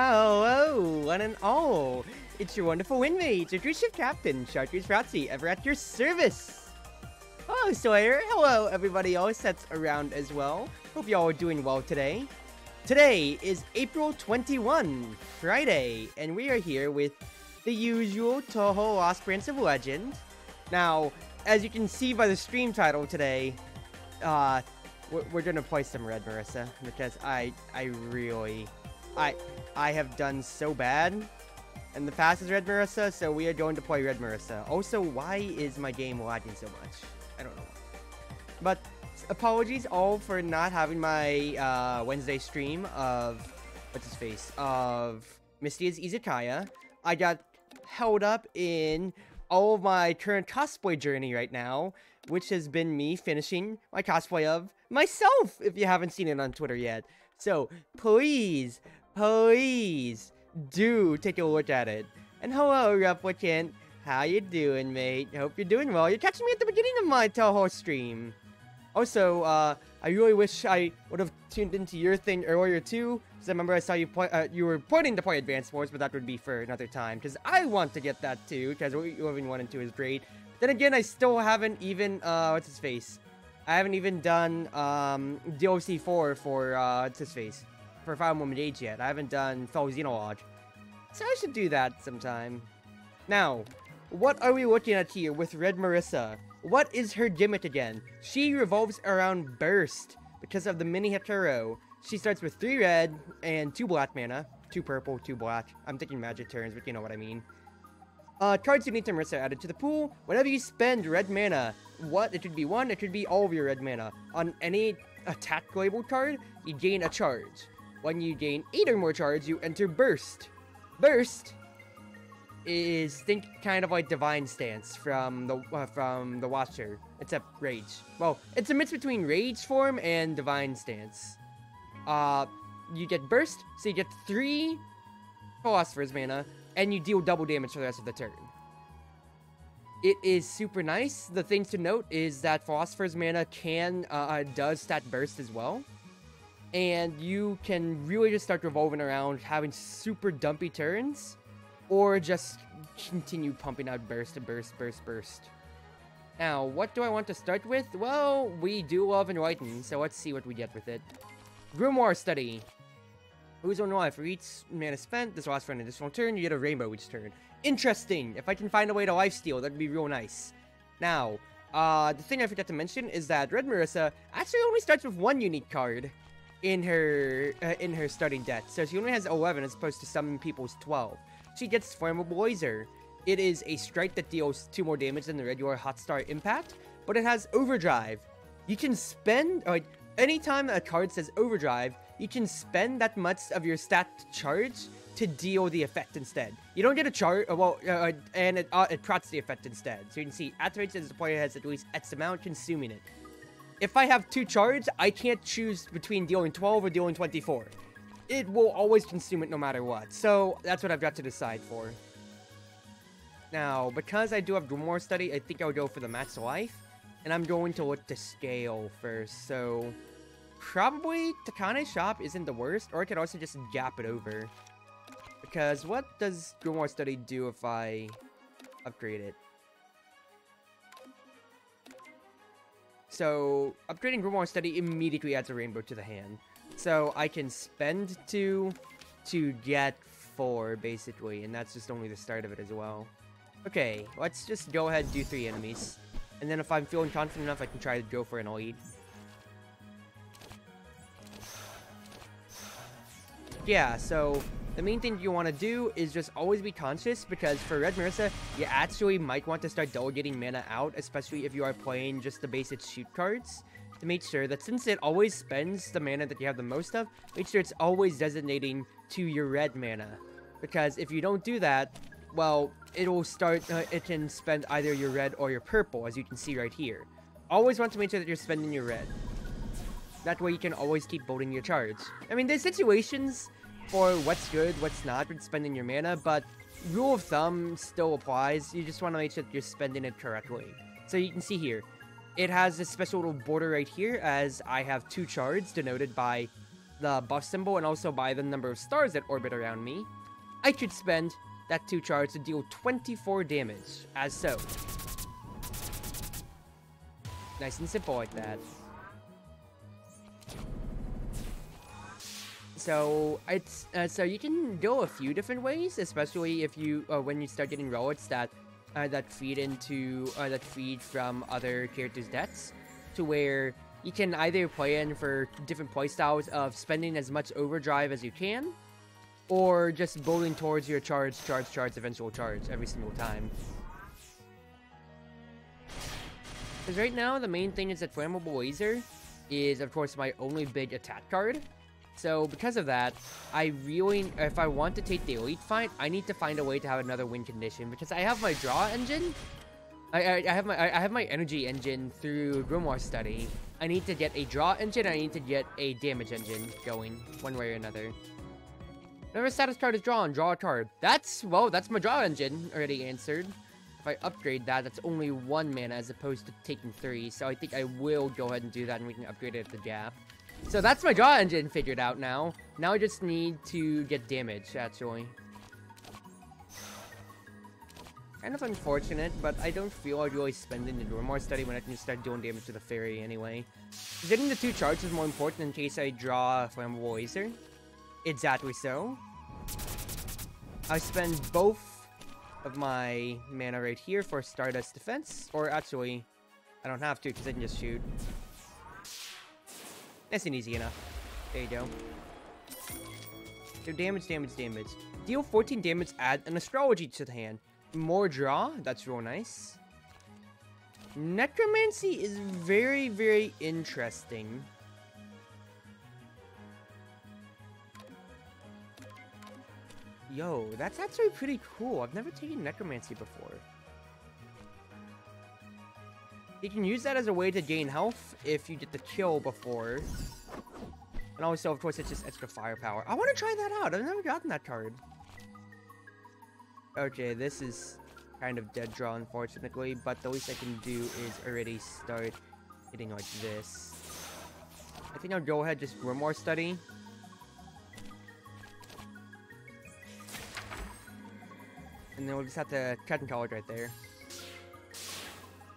Hello, one and all. It's your wonderful wind mage, your Cruz Ship Captain, Chartreuse Proxy, ever at your service. Hello, Sawyer. Hello, everybody else that's around as well. Hope y'all are doing well today. Today is April 21, Friday, and we are here with the usual Touhou Lost Prince of Legend. Now, as you can see by the stream title today, we're gonna play some Red Marisa, because I have done so bad in the past as Red Marisa, so we are going to play Red Marisa. Also, why is my game lagging so much? I don't know. But apologies all for not having my Wednesday stream of of Misty's Izakaya. I got held up in all of my current cosplay journey right now, which has been me finishing my cosplay of myself, if you haven't seen it on Twitter yet. So please do take a look at it. And hello, Replicant. How you doing, mate? Hope you're doing well. You're catching me at the beginning of my Touhou stream. Also, I really wish I would have tuned into your thing earlier too, because I remember I saw you you were planning to play Advanced Wars, but that would be for another time, because I want to get that too, because Living 1 and 2 is great. Then again, I still haven't even, I haven't even done, DLC 4 for, for Fire Emblem Mage yet. I haven't done Fellow Xenologue. So I should do that sometime. Now, what are we looking at here with Red Marisa? What is her gimmick again? She revolves around Burst because of the mini Hetero. She starts with 3 red and 2 black mana. 2 purple, 2 black. I'm thinking magic turns, but you know what I mean. Cards unique to Marisa added to the pool. Whenever you spend red mana, it could be 1, it could be all of your red mana. On any attack label card, you gain a charge. When you gain 8 or more charge, you enter Burst. Burst is, think kind of like Divine Stance from the Watcher, except Rage. Well, it's a mix between Rage form and Divine Stance. You get Burst, so you get 3 Philosopher's mana, and you deal double damage for the rest of the turn. It is super nice. The thing to note is that Philosopher's mana does stat Burst as well. And you can really just start revolving around, having super dumpy turns, or just continue pumping out burst. Now, what do I want to start with? Well, we do love Enlighten, so let's see what we get with it. Grimoire Study. Who's on life? For each mana spent, this lasts for an additional turn, you get a rainbow each turn. Interesting! If I can find a way to lifesteal, that'd be real nice. Now, the thing I forgot to mention is that Red Marisa actually only starts with 1 unique card in her starting deck, so she only has 11 as opposed to some people's 12. She gets Flammable Laser. It is a strike that deals 2 more damage than the regular Hot Star Impact, but it has Overdrive. You can spend, anytime a card says Overdrive, you can spend that much of your stat charge to deal the effect instead. You don't get a charge, and it procs the effect instead. So you can see, activates as the player has at least X amount consuming it. If I have 2 charge, I can't choose between dealing 12 or dealing 24. It will always consume it no matter what, so that's what I've got to decide for. Now, because I do have Grimoire Study, I think I'll go for the max life, and I'm going to look to scale first, so probably Takane's Shop isn't the worst, or I could also just gap it over. Because what does Grimoire Study do if I upgrade it? So, upgrading Grimoire Study immediately adds a rainbow to the hand. So, I can spend 2 to get 4, basically, and that's just only the start of it as well. Okay, let's just go ahead and do 3 enemies. And then if I'm feeling confident enough, I can try to go for an lead. Yeah, so the main thing you want to do is just always be conscious, because for Red Marisa, you actually might want to start delegating mana out, especially if you are playing just the basic shoot cards, to make sure that since it always spends the mana that you have the most of, make sure it's always designating to your red mana. Because if you don't do that, well, it can spend either your red or your purple, as you can see right here. Always want to make sure that you're spending your red. That way you can always keep building your charge. I mean, there's situations for what's good, what's not with spending your mana, but rule of thumb still applies. You just want to make sure that you're spending it correctly. So you can see here, it has this special little border right here, as I have 2 charge denoted by the buff symbol and also by the number of stars that orbit around me, I should spend that 2 charge to deal 24 damage, as so. Nice and simple like that. So it's so you can go a few different ways, especially if you when you start getting relics that feed from other characters' deaths, to where you can either play in for different playstyles of spending as much overdrive as you can, or just building towards your eventual charge every single time. Because right now, the main thing is that Flammable Laser is, of course, my only big attack card. So, because of that, if I want to take the Elite fight, I need to find a way to have another win condition. Because I have my draw engine, I have my energy engine through Grimoire Study. I need to get a draw engine, I need to get a damage engine going, one way or another. Whenever a status card is drawn, draw a card. That's my draw engine already answered. If I upgrade that, that's only 1 mana as opposed to taking 3. So I think I will go ahead and do that and we can upgrade it at the gap. So that's my draw engine figured out now. Now I just need to get damage, actually. Kind of unfortunate, but I don't feel like really spending the Grimoire Study when I can start doing damage to the fairy anyway. Getting the 2 charges is more important in case I draw a Flammable Laser. Exactly so. I spend both of my mana right here for Stardust Defense, or actually, I don't have to because I can just shoot. Nice and easy enough. There you go. So damage. Deal 14 damage, add an astrology to the hand. More draw, that's real nice. Necromancy is very, very interesting. Yo, that's actually pretty cool. I've never taken Necromancy before. You can use that as a way to gain health if you get the kill before. And also, of course, it's just extra firepower. I want to try that out. I've never gotten that card. Okay, this is kind of dead draw, unfortunately. But the least I can do is already start hitting like this. I think I'll go ahead just Grimoire Study. And then we'll just have to cut and college right there.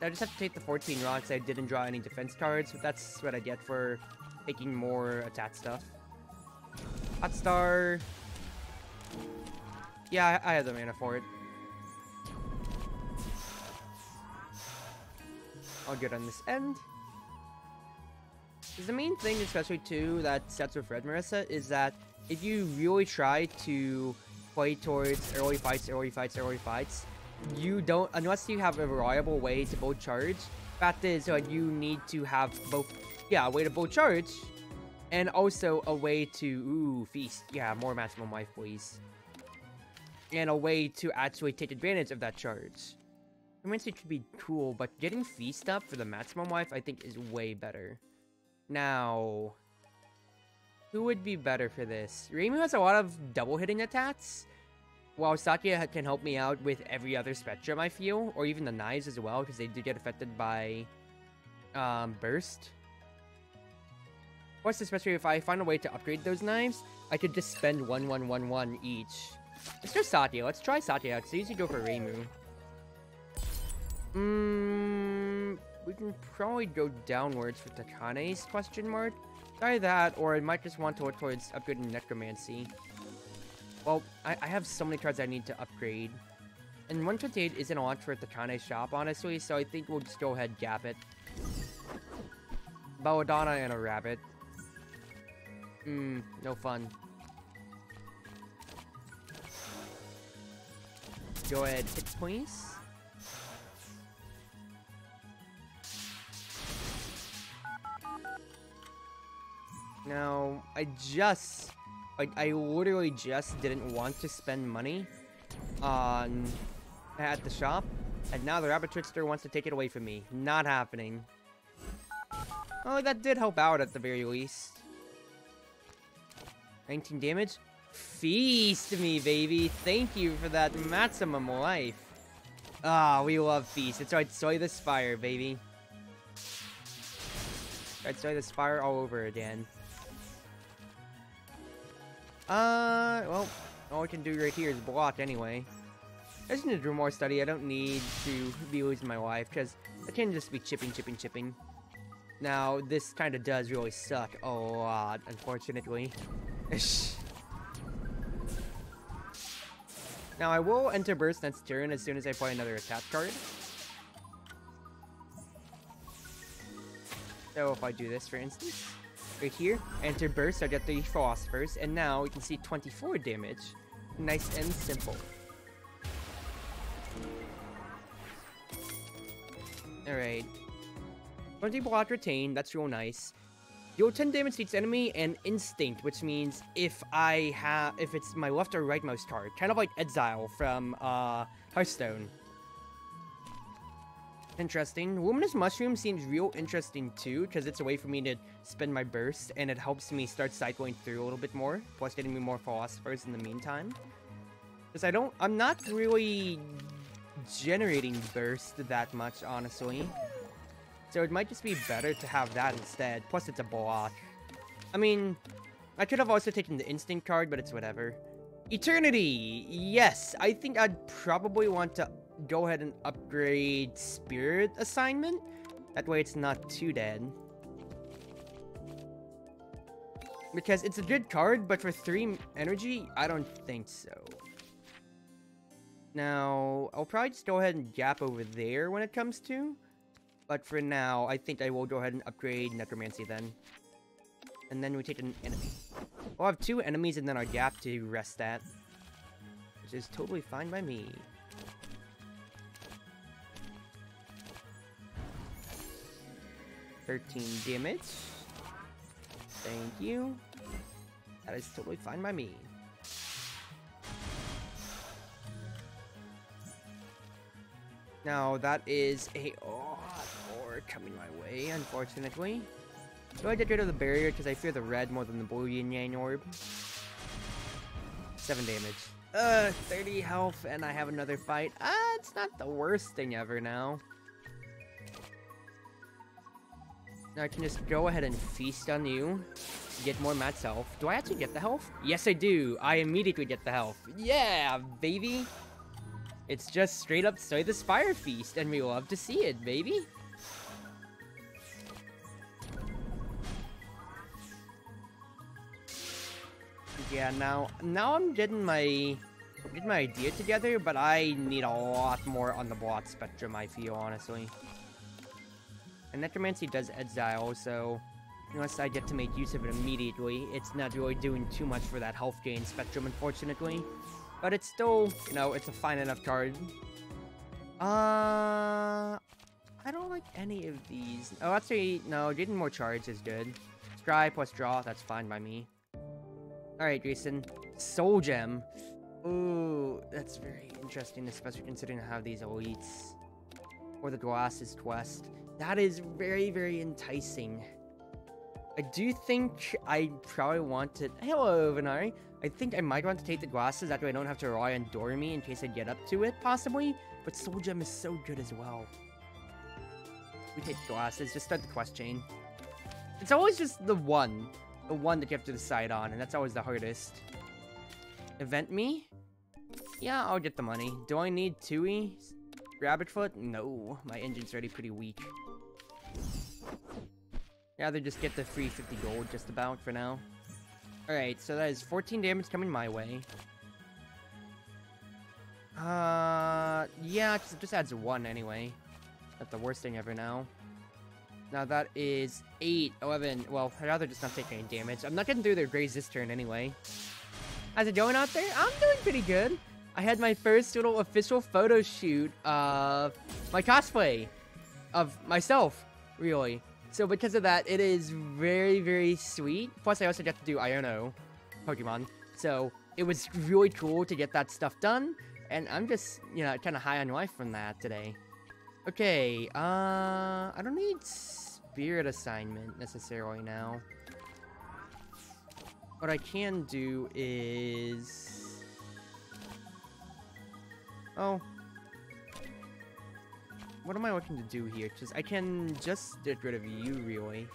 I just have to take the 14 rocks. I didn't draw any defense cards, but that's what I get for taking more attack stuff. Hot Star. Yeah, I have the mana for it. I'll get on this end. Because the main thing, especially too, that sets with Red Marisa, is that if you really try to play towards early fights, you don't, unless you have a reliable way to both charge. Fact is, you need to have both, a way to both charge, and also a way to, feast. Yeah, more maximum life, please. And a way to actually take advantage of that charge. I mean, it could be cool, but getting feast up for the maximum life, I think, is way better. Now, who would be better for this? Reimu has a lot of double hitting attacks, while Satya can help me out with every other spectrum, I feel, or even the knives as well, because they do get affected by burst. Of course, especially if I find a way to upgrade those knives, I could just spend 1 each. Let's go Satya. Let's try Satya out. So usually go for Reimu. We can probably go downwards for Takane's question mark. Try that, or I might just want to look towards upgrading Necromancy. Well, I have so many cards I need to upgrade. And 128 isn't a lot for Takane's shop, honestly, so I think we'll just go ahead and gap it. Belladonna and a rabbit. No fun. Go ahead, hit please. Now, I literally just didn't want to spend money at the shop, and now the Rabbit Trickster wants to take it away from me. Not happening. Oh, that did help out at the very least. 19 damage? Feast me, baby! Thank you for that maximum life. Ah, we love Feast. It's right, Soy the Spire, baby. Right, Soy the Spire all over again. Well, all we can do right here is block anyway. I just need to do more study. I don't need to be losing my life, because I can just be chipping. Now, this kind of does really suck a lot, unfortunately. Now, I will enter Burst next turn as soon as I play another attack card. So, if I do this, for instance, right here, enter Burst, I get 3 Philosophers, and now we can see 24 damage. Nice and simple. Alright. 20 block retain, that's real nice. Deal 10 damage to each enemy and instinct, which means if it's my left or right mouse card. Kind of like Exile from Hearthstone. Interesting. Luminous Mushroom seems real interesting too, because it's a way for me to spend my burst, and it helps me start cycling through a little bit more, plus getting me more Philosophers in the meantime. Because I'm not really generating burst that much, honestly. So it might just be better to have that instead. Plus, it's a block. I mean, I could have also taken the instinct card, but it's whatever. Eternity! Yes, I think I'd probably want to go ahead and upgrade Spirit Assignment. That way it's not too dead. Because it's a good card, but for 3 energy, I don't think so. Now, I'll probably just go ahead and gap over there when it comes to. But for now, I think I will go ahead and upgrade Necromancy then. And then we take an enemy. We'll have 2 enemies and then our gap to rest at. Which is totally fine by me. $13 damage. Thank you. That is totally fine by me. Now, that is a lot more coming my way, unfortunately. So I get rid of the barrier because I fear the red more than the blue yin yang orb. 7 damage. 30 health, and I have another fight. It's not the worst thing ever now. Now I can just go ahead and feast on you. Get more max health. Do I actually get the health? Yes, I do. I immediately get the health. Yeah, baby. It's just straight up Slay the Spire Feast, and we love to see it, baby. Yeah, now I'm getting my idea together, but I need a lot more on the block spectrum, I feel, honestly. And Necromancy does Exile, so unless I get to make use of it immediately, it's not really doing too much for that health gain spectrum, unfortunately. But it's still, you know, it's a fine enough card. I don't like any of these. Oh, actually, no, getting more charge is good. Scry plus draw, that's fine by me. Alright, Jason. Soul Gem. Ooh, that's very interesting, especially considering I have these elites. Or the Glasses quest. That is very, very enticing. I do think I probably want to... Hello, Venari. I think I might want to take the glasses, that way I don't have to rely on Dormy in case I get up to it, possibly. But Soul Gem is so good as well. We take the glasses, just start the quest chain. It's always just the one that you have to decide on, and that's always the hardest. Event me? Yeah, I'll get the money. Do I need Touhou? Rabbitfoot? No, my engine's already pretty weak. Rather just get the free 50 gold just about for now. Alright, so that is 14 damage coming my way. Yeah, because it just adds 1 anyway. Not the worst thing ever now. Now that is 8, 11. Well, I'd rather just not take any damage. I'm not getting through their Grays this turn anyway. How's it going out there? I'm doing pretty good. I had my first little official photo shoot of my cosplay. Of myself, really. So because of that, it is very, very sweet. Plus, I also get to do Iono Pokemon. So it was really cool to get that stuff done. And I'm just, you know, kind of high on life from that today. Okay, I don't need Spirit Assignment necessarily now. What I can do is... Oh. What am I looking to do here? Because I can just get rid of you, really.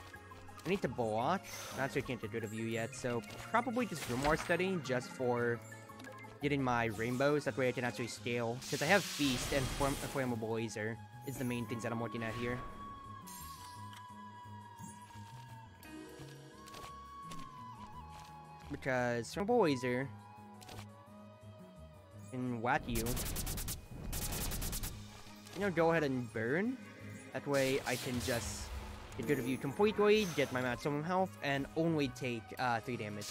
I need to block. Not sure I can't get rid of you yet, so probably just Grimoire Study just for getting my rainbows. That way I can actually scale. Because I have Feast and Flammable Laser is the main things that I'm looking at here. Because Flammable Laser can whack you. You know, go ahead and burn. That way I can just get rid of you completely, get my maximum health, and only take 3 damage.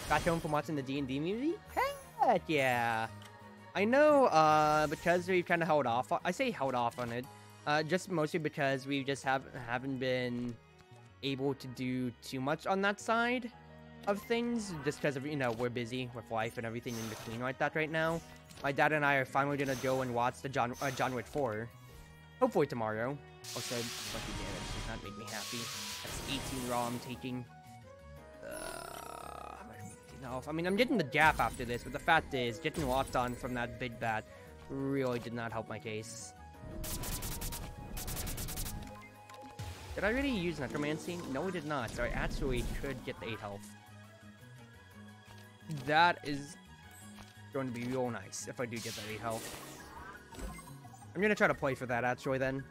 Back home from watching the D&D movie? Heck yeah! I know, because we've kind of held off. I say held off on it, just mostly because we just haven't been able to do too much on that side of things, just because of, you know, we're busy with life and everything in between like that right now. My dad and I are finally gonna go and watch the John Wick 4. Hopefully tomorrow. Also, lucky damage does not make me happy. That's 18 raw I'm taking. I mean, I'm getting the gap after this, but the fact is, getting locked on from that big bat really did not help my case. Did I really use Necromancy? No, I did not, so I actually could get the 8 health. That is going to be real nice if I do get that 8 health. I'm gonna try to play for that, actually, then.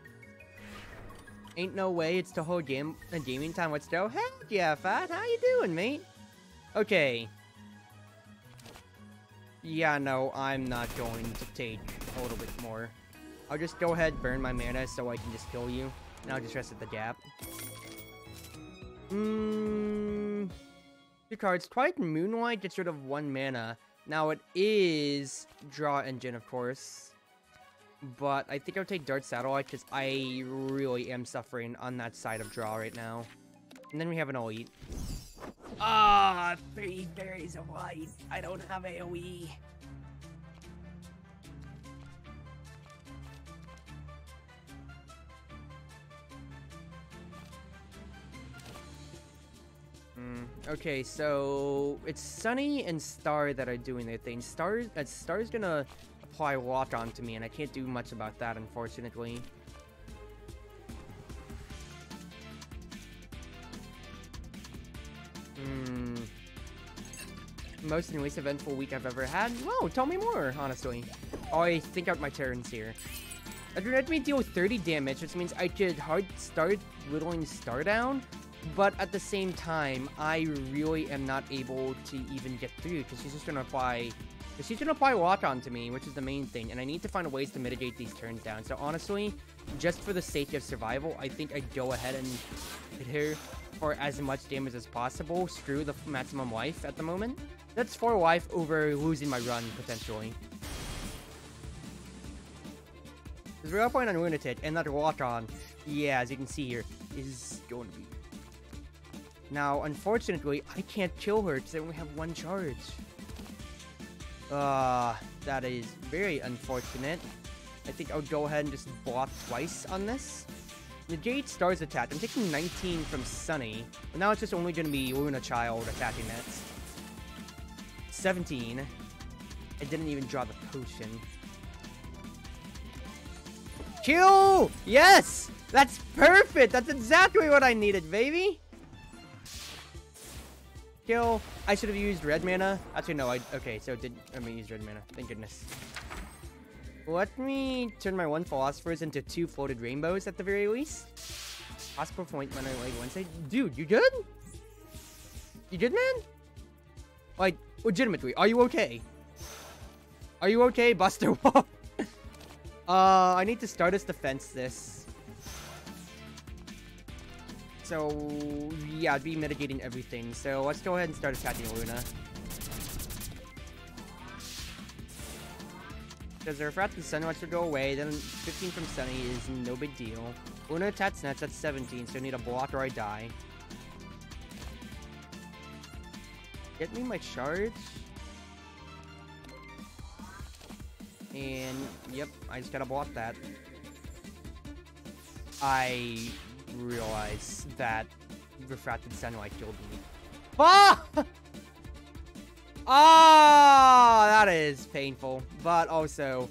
Ain't no way it's Touhou gaming time. Let's go. Heck yeah, Fat. How you doing, mate? Okay. Yeah, no, I'm not going to take a little bit more. I'll just go ahead, burn my mana so I can just kill you. And I'll just rest at the gap. 2 cards. Twilight Moonlight gets rid of 1 mana. Now, it is Draw Engine, of course. But I think I'll take Dark Satellite because I really am suffering on that side of draw right now. And then we have an elite. Ah, 3 berries of light. I don't have AoE. Okay, so it's Sunny and Star that are doing their thing. Star's gonna apply lock onto me, and I can't do much about that, unfortunately. Most and least eventful week I've ever had? Whoa, tell me more, honestly. Oh, I think out my turns here. That would let me deal with 30 damage, which means I could hard start whittling Star down, but at the same time, I really am not able to even get through, because she's just gonna apply lock onto me, which is the main thing, and I need to find ways to mitigate these turns down. So honestly, just for the sake of survival, I think I'd go ahead and hit her for as much damage as possible. Screw the maximum life at the moment. That's 4 life over losing my run, potentially. There's a real point on Lunatic, and that lock on, yeah, as you can see here, is going to be... Now, unfortunately, I can't kill her because I only have 1 charge. That is very unfortunate. I think I'll go ahead and just block twice on this. Negate Star's attack. I'm taking 19 from Sunny, but now it's just only going to be Luna Child attacking that. 17. I didn't even draw the potion. Kill! Yes! That's perfect! That's exactly what I needed, baby! Kill. I should have used red mana. Actually, no. Okay, so I'm gonna use red mana. Thank goodness. Let me turn my 1 Philosophers into 2 Floated Rainbows at the very least. Possible point mana like Wednesday. Dude, you good? You good, man? Like, legitimately, are you okay? Are you okay, Buster Wall? I need to Stardust Defense this. So, yeah, I'd be mitigating everything. So, let's go ahead and start attacking Luna. Because the Refracted Sunlight should go away, then 15 from Sunny is no big deal. Luna attacks Nets, that's 17, so I need a block or I die. Get me my charge. And, yep, I just gotta block that. I realize that Refracted Sunlight killed me. Ah! Ah, that is painful, but also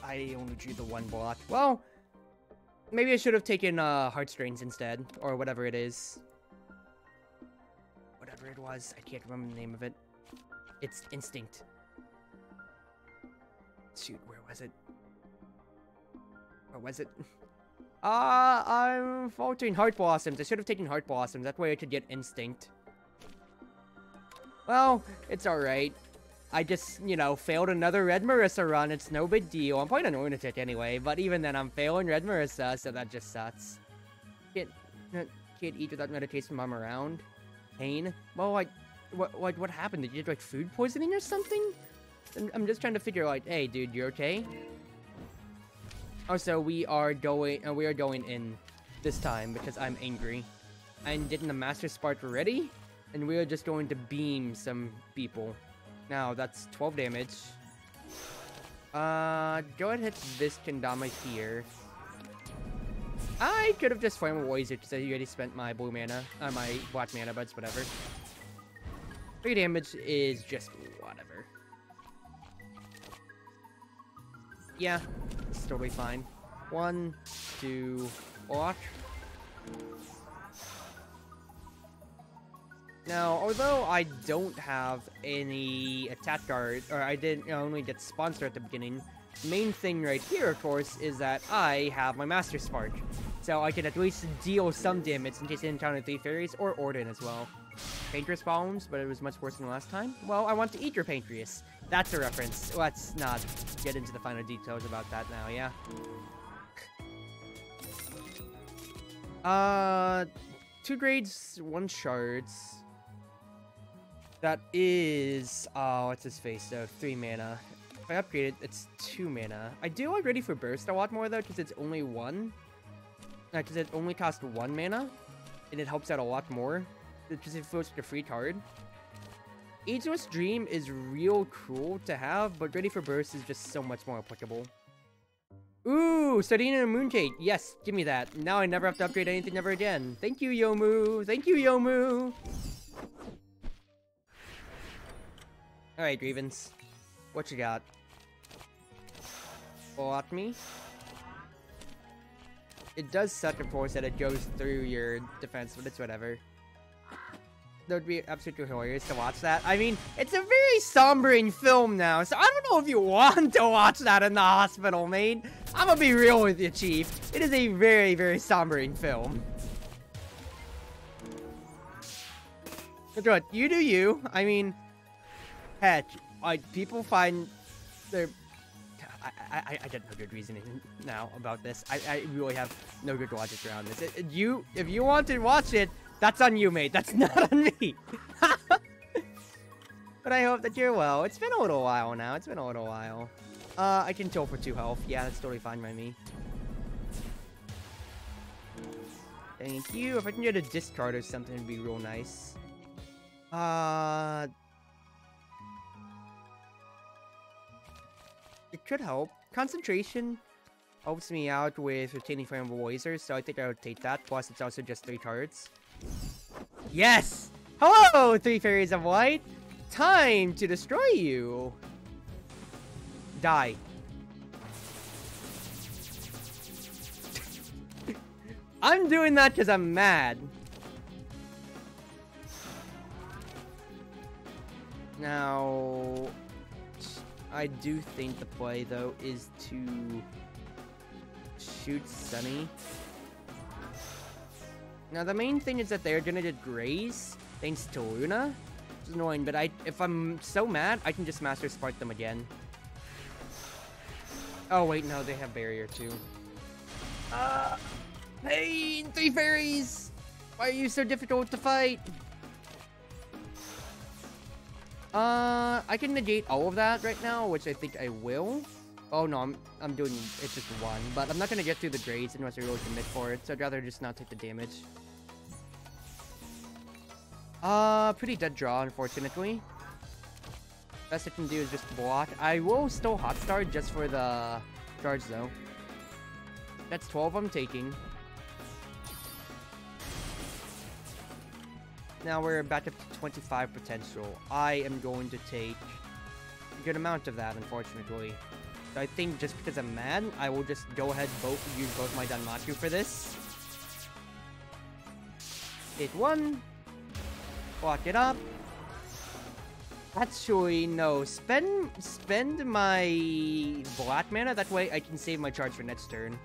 I only drew the 1 block. Well, Maybe I should have taken heartstrings instead, or whatever it is. Whatever it was, I can't remember the name of it. It's instinct. Shoot, where was it? Where was it? I'm faltering heart blossoms. I should have taken heart blossoms. That way I could get instinct. Well, it's alright. I just, you know, failed another Red Marisa run. It's no big deal. I'm playing an lunatic anyway, but even then I'm failing Red Marisa, so that just sucks. Can't eat without medication while I'm around. Pain? Well, what happened? Did you get, like, food poisoning or something? I'm just trying to figure, like, hey, dude, you okay? Also, we are going in this time because I'm angry. I'm getting the Master Spark ready, and we are just going to beam some people. Now, that's 12 damage. Go ahead and hit this kendama here. I could have just Flame Wizard it because I already spent my blue mana, my black mana, but it's whatever. 3 damage is just whatever. Yeah, it's totally fine. 1, 2, block. Now, although I don't have any attack guard, or I didn't only get sponsor at the beginning, the main thing right here, of course, is that I have my Master Spark. So I can at least deal some damage in case I encounter 3 fairies, or Orden as well. Pancreas problems, but it was much worse than last time. Well, I want to eat your pancreas. That's a reference. Let's not get into the final details about that now, yeah? 2 grades, 1 shards. That is, what's his face, though? 3 mana. If I upgrade it, it's 2 mana. I do like Ready for Burst a lot more, though, because it's only 1. Because it only costs 1 mana, and it helps out a lot more. Because it feels like a free card. Ageless Dream is real cool to have, but Ready for Burst is just so much more applicable. Ooh, Sardine and Mooncake. Yes, give me that. Now I never have to upgrade anything ever again. Thank you, Yomu. Thank you, Yomu. Alright, Grievance. What you got? Block me. It does suck, of course, that it goes through your defense, but it's whatever. That would be absolutely hilarious to watch that. I mean, it's a very sombering film now, so I don't know if you want to watch that in the hospital, mate. I'm gonna be real with you, Chief. It is a very, very sombering film. But what? You do you. I mean, heck, like, people find their... I get no good reasoning now about this. I really have no good logic around this. If you want to watch it, that's on you, mate. That's not on me. But I hope that you're well. It's been a little while now. It's been a little while. I can kill for 2 health. Yeah, that's totally fine by me. Thank you. If I can get a discard or something, it'd be real nice. It could help. Concentration helps me out with retaining flammable lasers, so I think I would take that. Plus, it's also just 3 cards. Yes! Hello, 3 fairies of light! Time to destroy you! Die. I'm doing that because I'm mad. Now... I do think the play, though, is to shoot Sunny. Now, the main thing is that they're gonna get Graze, thanks to Luna. Which is annoying, but if I'm so mad, I can just Master Spark them again. Oh, wait, no, they have Barrier, too. Hey, 3 fairies! Why are you so difficult to fight? I can negate all of that right now, which I think I will. Oh no, I'm doing, it's just 1, but I'm not gonna get through the grades unless I really commit for it, so I'd rather just not take the damage. Pretty dead draw, unfortunately. Best I can do is just block. I will still hot star just for the charge though. That's 12 I'm taking. Now we're back up to 25 potential. I am going to take a good amount of that, unfortunately. So I think just because I'm mad, I will just go ahead use both my Danmaku for this. Hit one. Block it up. Actually, no. Spend my black mana. That way I can save my charge for next turn.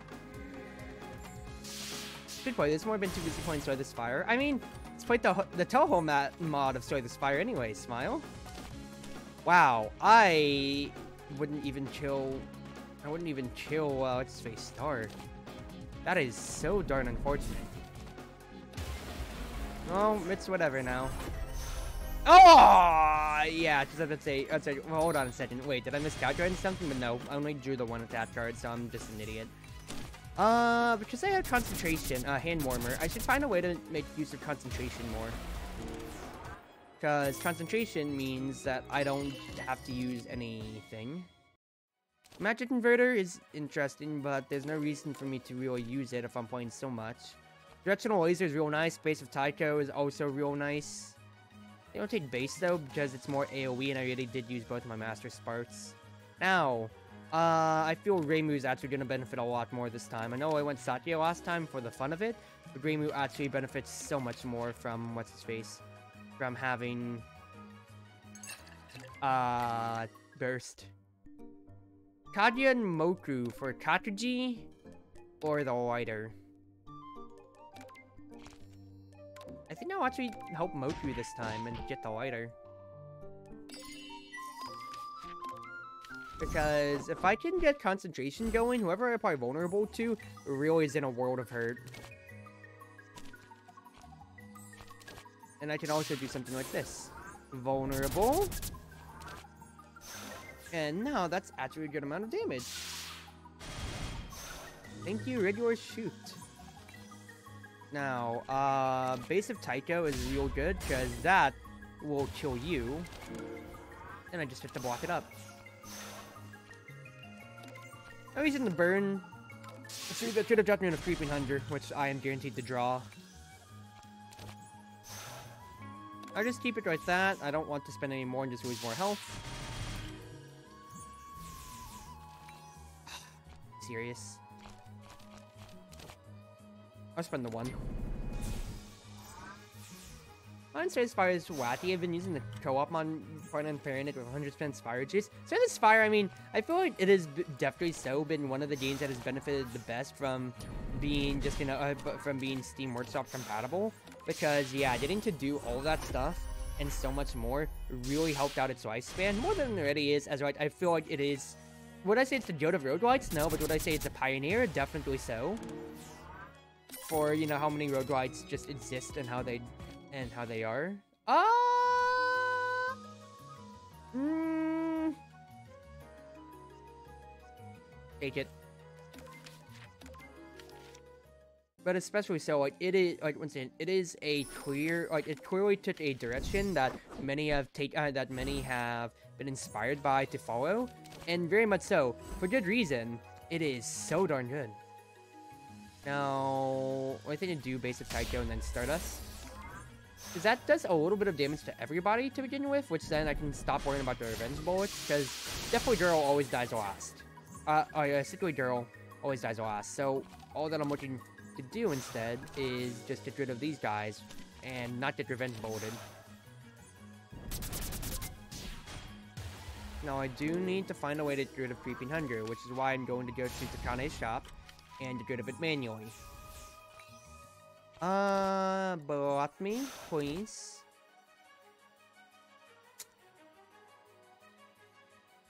Good point. There's more been too busy playing Soy the Spire. I mean, let's play the Touhou mod of Soy the Spire anyway. Smile. Wow. I wouldn't even chill. What's his face Star. That is so darn unfortunate. Well, it's whatever now. Oh, yeah, because I'd say, well, hold on a second. Wait, did I miscalculate something? But no, I only drew the one attack card, so I'm just an idiot. Because I have concentration, hand warmer, I should find a way to make use of concentration more. Because concentration means that I don't have to use anything. Magic Converter is interesting, but there's no reason for me to really use it if I'm playing so much. Directional Laser is real nice. Base of Taiko is also real nice. I don't take base though because it's more AoE and I really did use both my Master Sparks. Now, I feel Reimu is actually going to benefit a lot more this time. I know I went Satya last time for the fun of it, but Reimu actually benefits so much more from what's-his-face. From having Burst. Kaguya and Moku for Kakuji or the lighter. I think I'll actually help Moku this time and get the lighter. Because if I can get concentration going, whoever I'm probably vulnerable to really is in a world of hurt. And I can also do something like this. Vulnerable. And now that's actually a good amount of damage. Thank you, regular shoot. Now, Base of Taiko is real good, because that will kill you. And I just have to block it up. No reason to burn. That should have dropped me in a Creeping Hunter, which I am guaranteed to draw. I'll just keep it like that. I don't want to spend any more and just lose more health. Serious. I'll spend the one. Unstable Spire is wacky. I've been using the co-op on part and pairing it with 100% Spire Juice. So this Spire, I mean, I feel like it has definitely so been one of the games that has benefited the best from being just, you know, from being Steam Workshop compatible. Because, yeah, getting to do all that stuff and so much more really helped out its lifespan. More than it already is, as right, I feel like it is... Would I say it's the goat of roguelites? No, but would I say it's a pioneer? Definitely so. For, you know, how many roguelites just exist and how they are. Take it. But especially so, like, it is, like, once again, it is a clear, like, it clearly took a direction that many have been inspired by to follow, and very much so, for good reason. It is so darn good. Now, I think to do Base of Taiko and then Stardust. Because that does a little bit of damage to everybody to begin with, which then I can stop worrying about the Revenge Bullets, because definitely Girl always dies last. Sickly Girl always dies last, so all that I'm looking to do instead is just get rid of these guys and not get Revenge Bulleted. Now, I do need to find a way to get rid of Creeping Hunger, which is why I'm going to go to Takane's shop and get rid of it manually. Block me, please.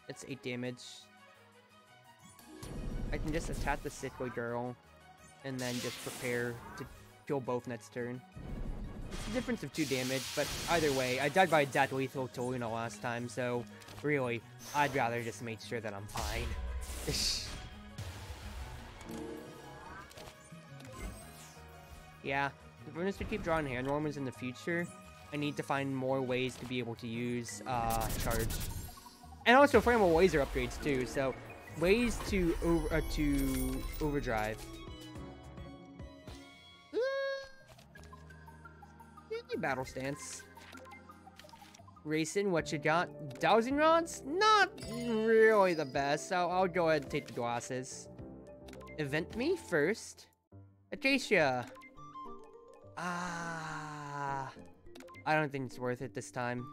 It's 8 damage. I can just attack the Sickly Girl and then just prepare to kill both next turn. It's a difference of 2 damage, but either way, I died by that lethal to Luna last time, so really, I'd rather just make sure that I'm fine. Yeah, if we're going to keep drawing hand warmers in the future, I need to find more ways to be able to use charge. And also Flammable Laser upgrades too, so ways to overdrive. Battle stance. Racing, what you got? Dowsing rods? Not really the best, so I'll go ahead and take the glasses. Event me first. Acacia. I don't think it's worth it this time.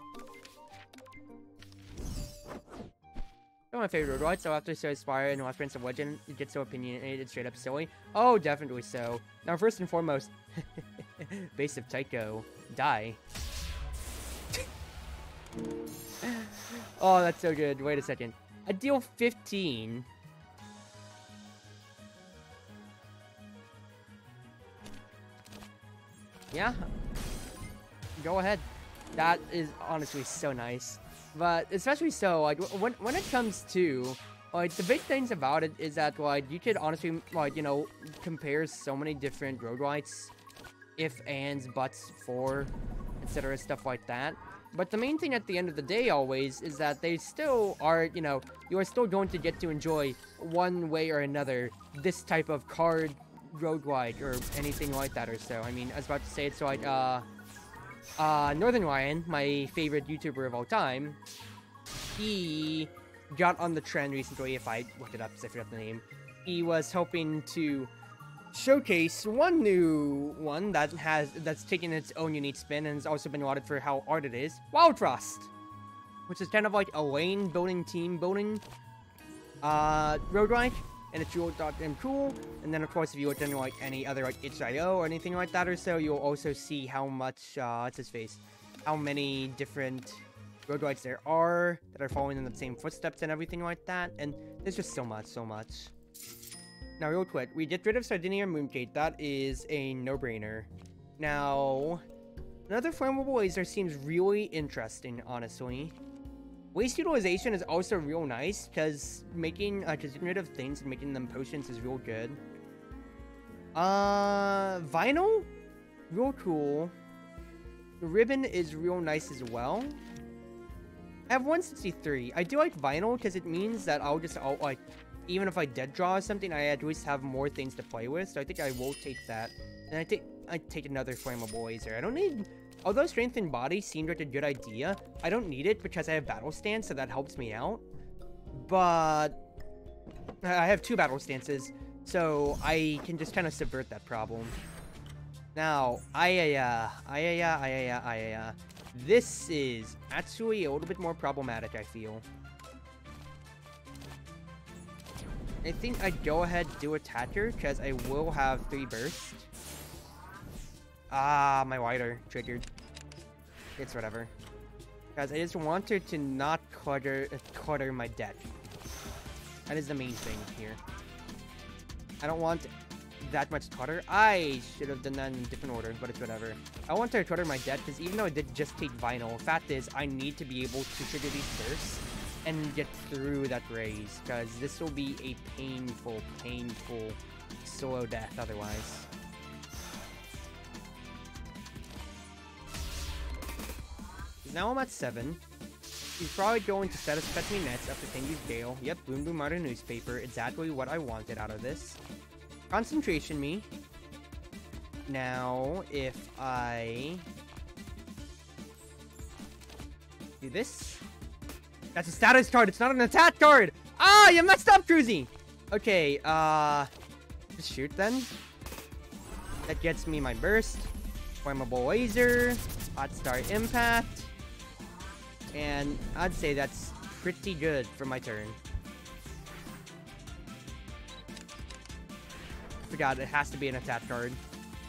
One of my favorite road rides, so after so inspired and reference of legend, it gets so opinionated, straight up silly. Oh, definitely so. Now, first and foremost, base of Tycho, die. Oh, that's so good. Wait a second. I deal 15. Yeah. Go ahead. That is honestly so nice. But especially so, like, when it comes to, like, the big things about it is that, like, you could honestly, like, you know, compare so many different road rights, if, ands, buts, for, etc., stuff like that. But the main thing at the end of the day always is that they still are, you know, you are still going to get to enjoy one way or another this type of card roguelike or anything like that or so. I mean, I was about to say it's like, Northern Ryan, my favorite YouTuber of all time, he got on the trend recently, if I look it up because I forgot the name. He was hoping to showcase one new one that's taken its own unique spin and has also been lauded for how art it is, Wild Trust, which is kind of like a lane building, team building roguelike, and it's real damn cool. And then of course if you look into like any other like itch.io or anything like that or so, you'll also see how much what's his face, how many different roguelikes there are that are following in the same footsteps and everything like that, and there's just so much. Now, real quick, we get rid of Sardinia Mooncake. That is a no-brainer. Now, another flammable laser seems really interesting, honestly. Waste utilization is also real nice, because making, getting rid of things and making them potions is real good. Vinyl? Real cool. The ribbon is real nice as well. I have 163. I do like vinyl, because it means that I'll like, even if I dead draw or something, I at least have more things to play with, so I think I will take that. And I take another flammable laser. I don't need, although strength and body seemed like a good idea, I don't need it because I have battle stance, so that helps me out. But I have 2 battle stances, so I can just kind of subvert that problem. Now, this is actually a little bit more problematic, I feel. I think I'd go ahead and do attacker, because I will have 3 bursts. My wider triggered. It's whatever. Because I just want her to not clutter my deck. That is the main thing here. I don't want that much clutter. I should have done that in a different order, but it's whatever. I want her to clutter my deck, because even though I did just take vinyl, fact is, I need to be able to trigger these bursts and get through that raise, because this will be a painful solo death otherwise. Now I'm at 7. He's probably going to set us fetch me next after Tengu's Gale. Yep, Boom Boom Modern Newspaper. Exactly what I wanted out of this. Concentration me. Now, if I do this. That's a status card, it's not an attack card! Ah, you messed up, Cruzy! Okay, just shoot then. That gets me my burst. Flammable laser. Hot Star Impact. And I'd say that's pretty good for my turn. Forgot, it has to be an attack card.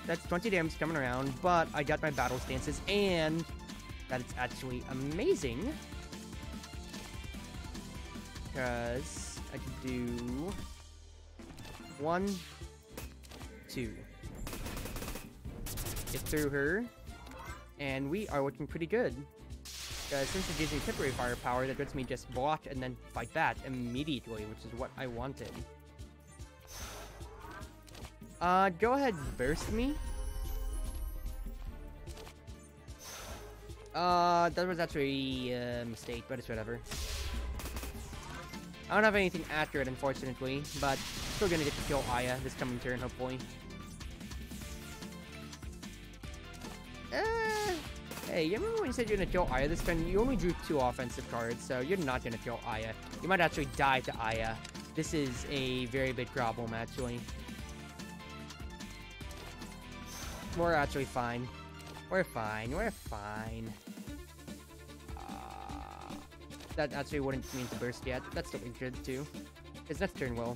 That's 20 damage coming around, but I got my battle stances, and that is actually amazing. Because I could do 1, 2. Get through her, and we are looking pretty good. Since it gives me temporary firepower, that lets me just block and then fight that immediately, which is what I wanted. Go ahead, burst me. That was actually a mistake, but it's whatever. I don't have anything accurate, unfortunately, but still gonna get to kill Aya this coming turn, hopefully. Hey, you remember when you said you're gonna kill Aya this turn? You only drew 2 offensive cards, so you're not gonna kill Aya. You might actually die to Aya. This is a very big problem, actually. We're actually fine. We're fine. We're fine. That actually wouldn't mean to burst yet. That's still good, too. Because that's turn will.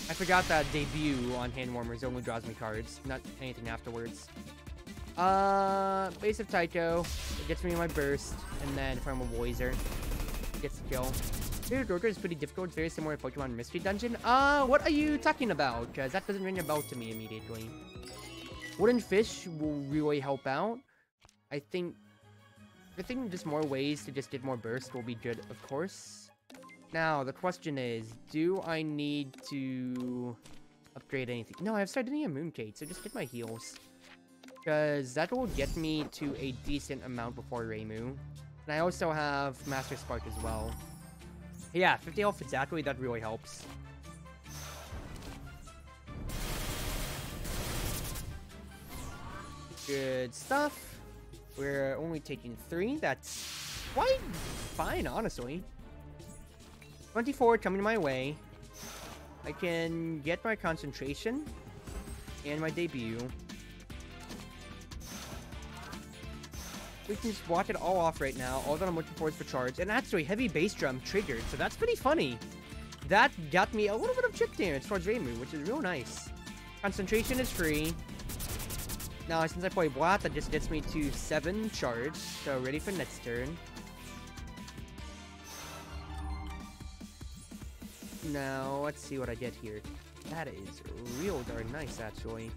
I forgot that debut on Hand Warmers only draws me cards, not anything afterwards. Base of Taiko. It gets me my burst, and then if I'm a Voizer, gets the kill. Dude, Rotor is pretty difficult. It's very similar to Pokemon Mystery Dungeon. What are you talking about? Because that doesn't ring a bell to me immediately. Wooden Fish will really help out. I think just more ways to just get more burst will be good, of course. Now, the question is, do I need to upgrade anything? No, I've started a Mooncake, so just get my heals. Because that will get me to a decent amount before Reimu. And I also have Master Spark as well. Yeah, 50 health exactly, that really helps. Good stuff. We're only taking 3. That's quite fine, honestly. 24 coming my way. I can get my concentration and my debut. We can just walk it all off right now. All that I'm looking for is for charge. And actually, heavy bass drum triggered, so that's pretty funny. That got me a little bit of chip damage towards Reimu, which is real nice. Concentration is free. Now, since I play Black, that just gets me to 7 charge. So, ready for next turn. Now, let's see what I get here. That is real darn nice, actually.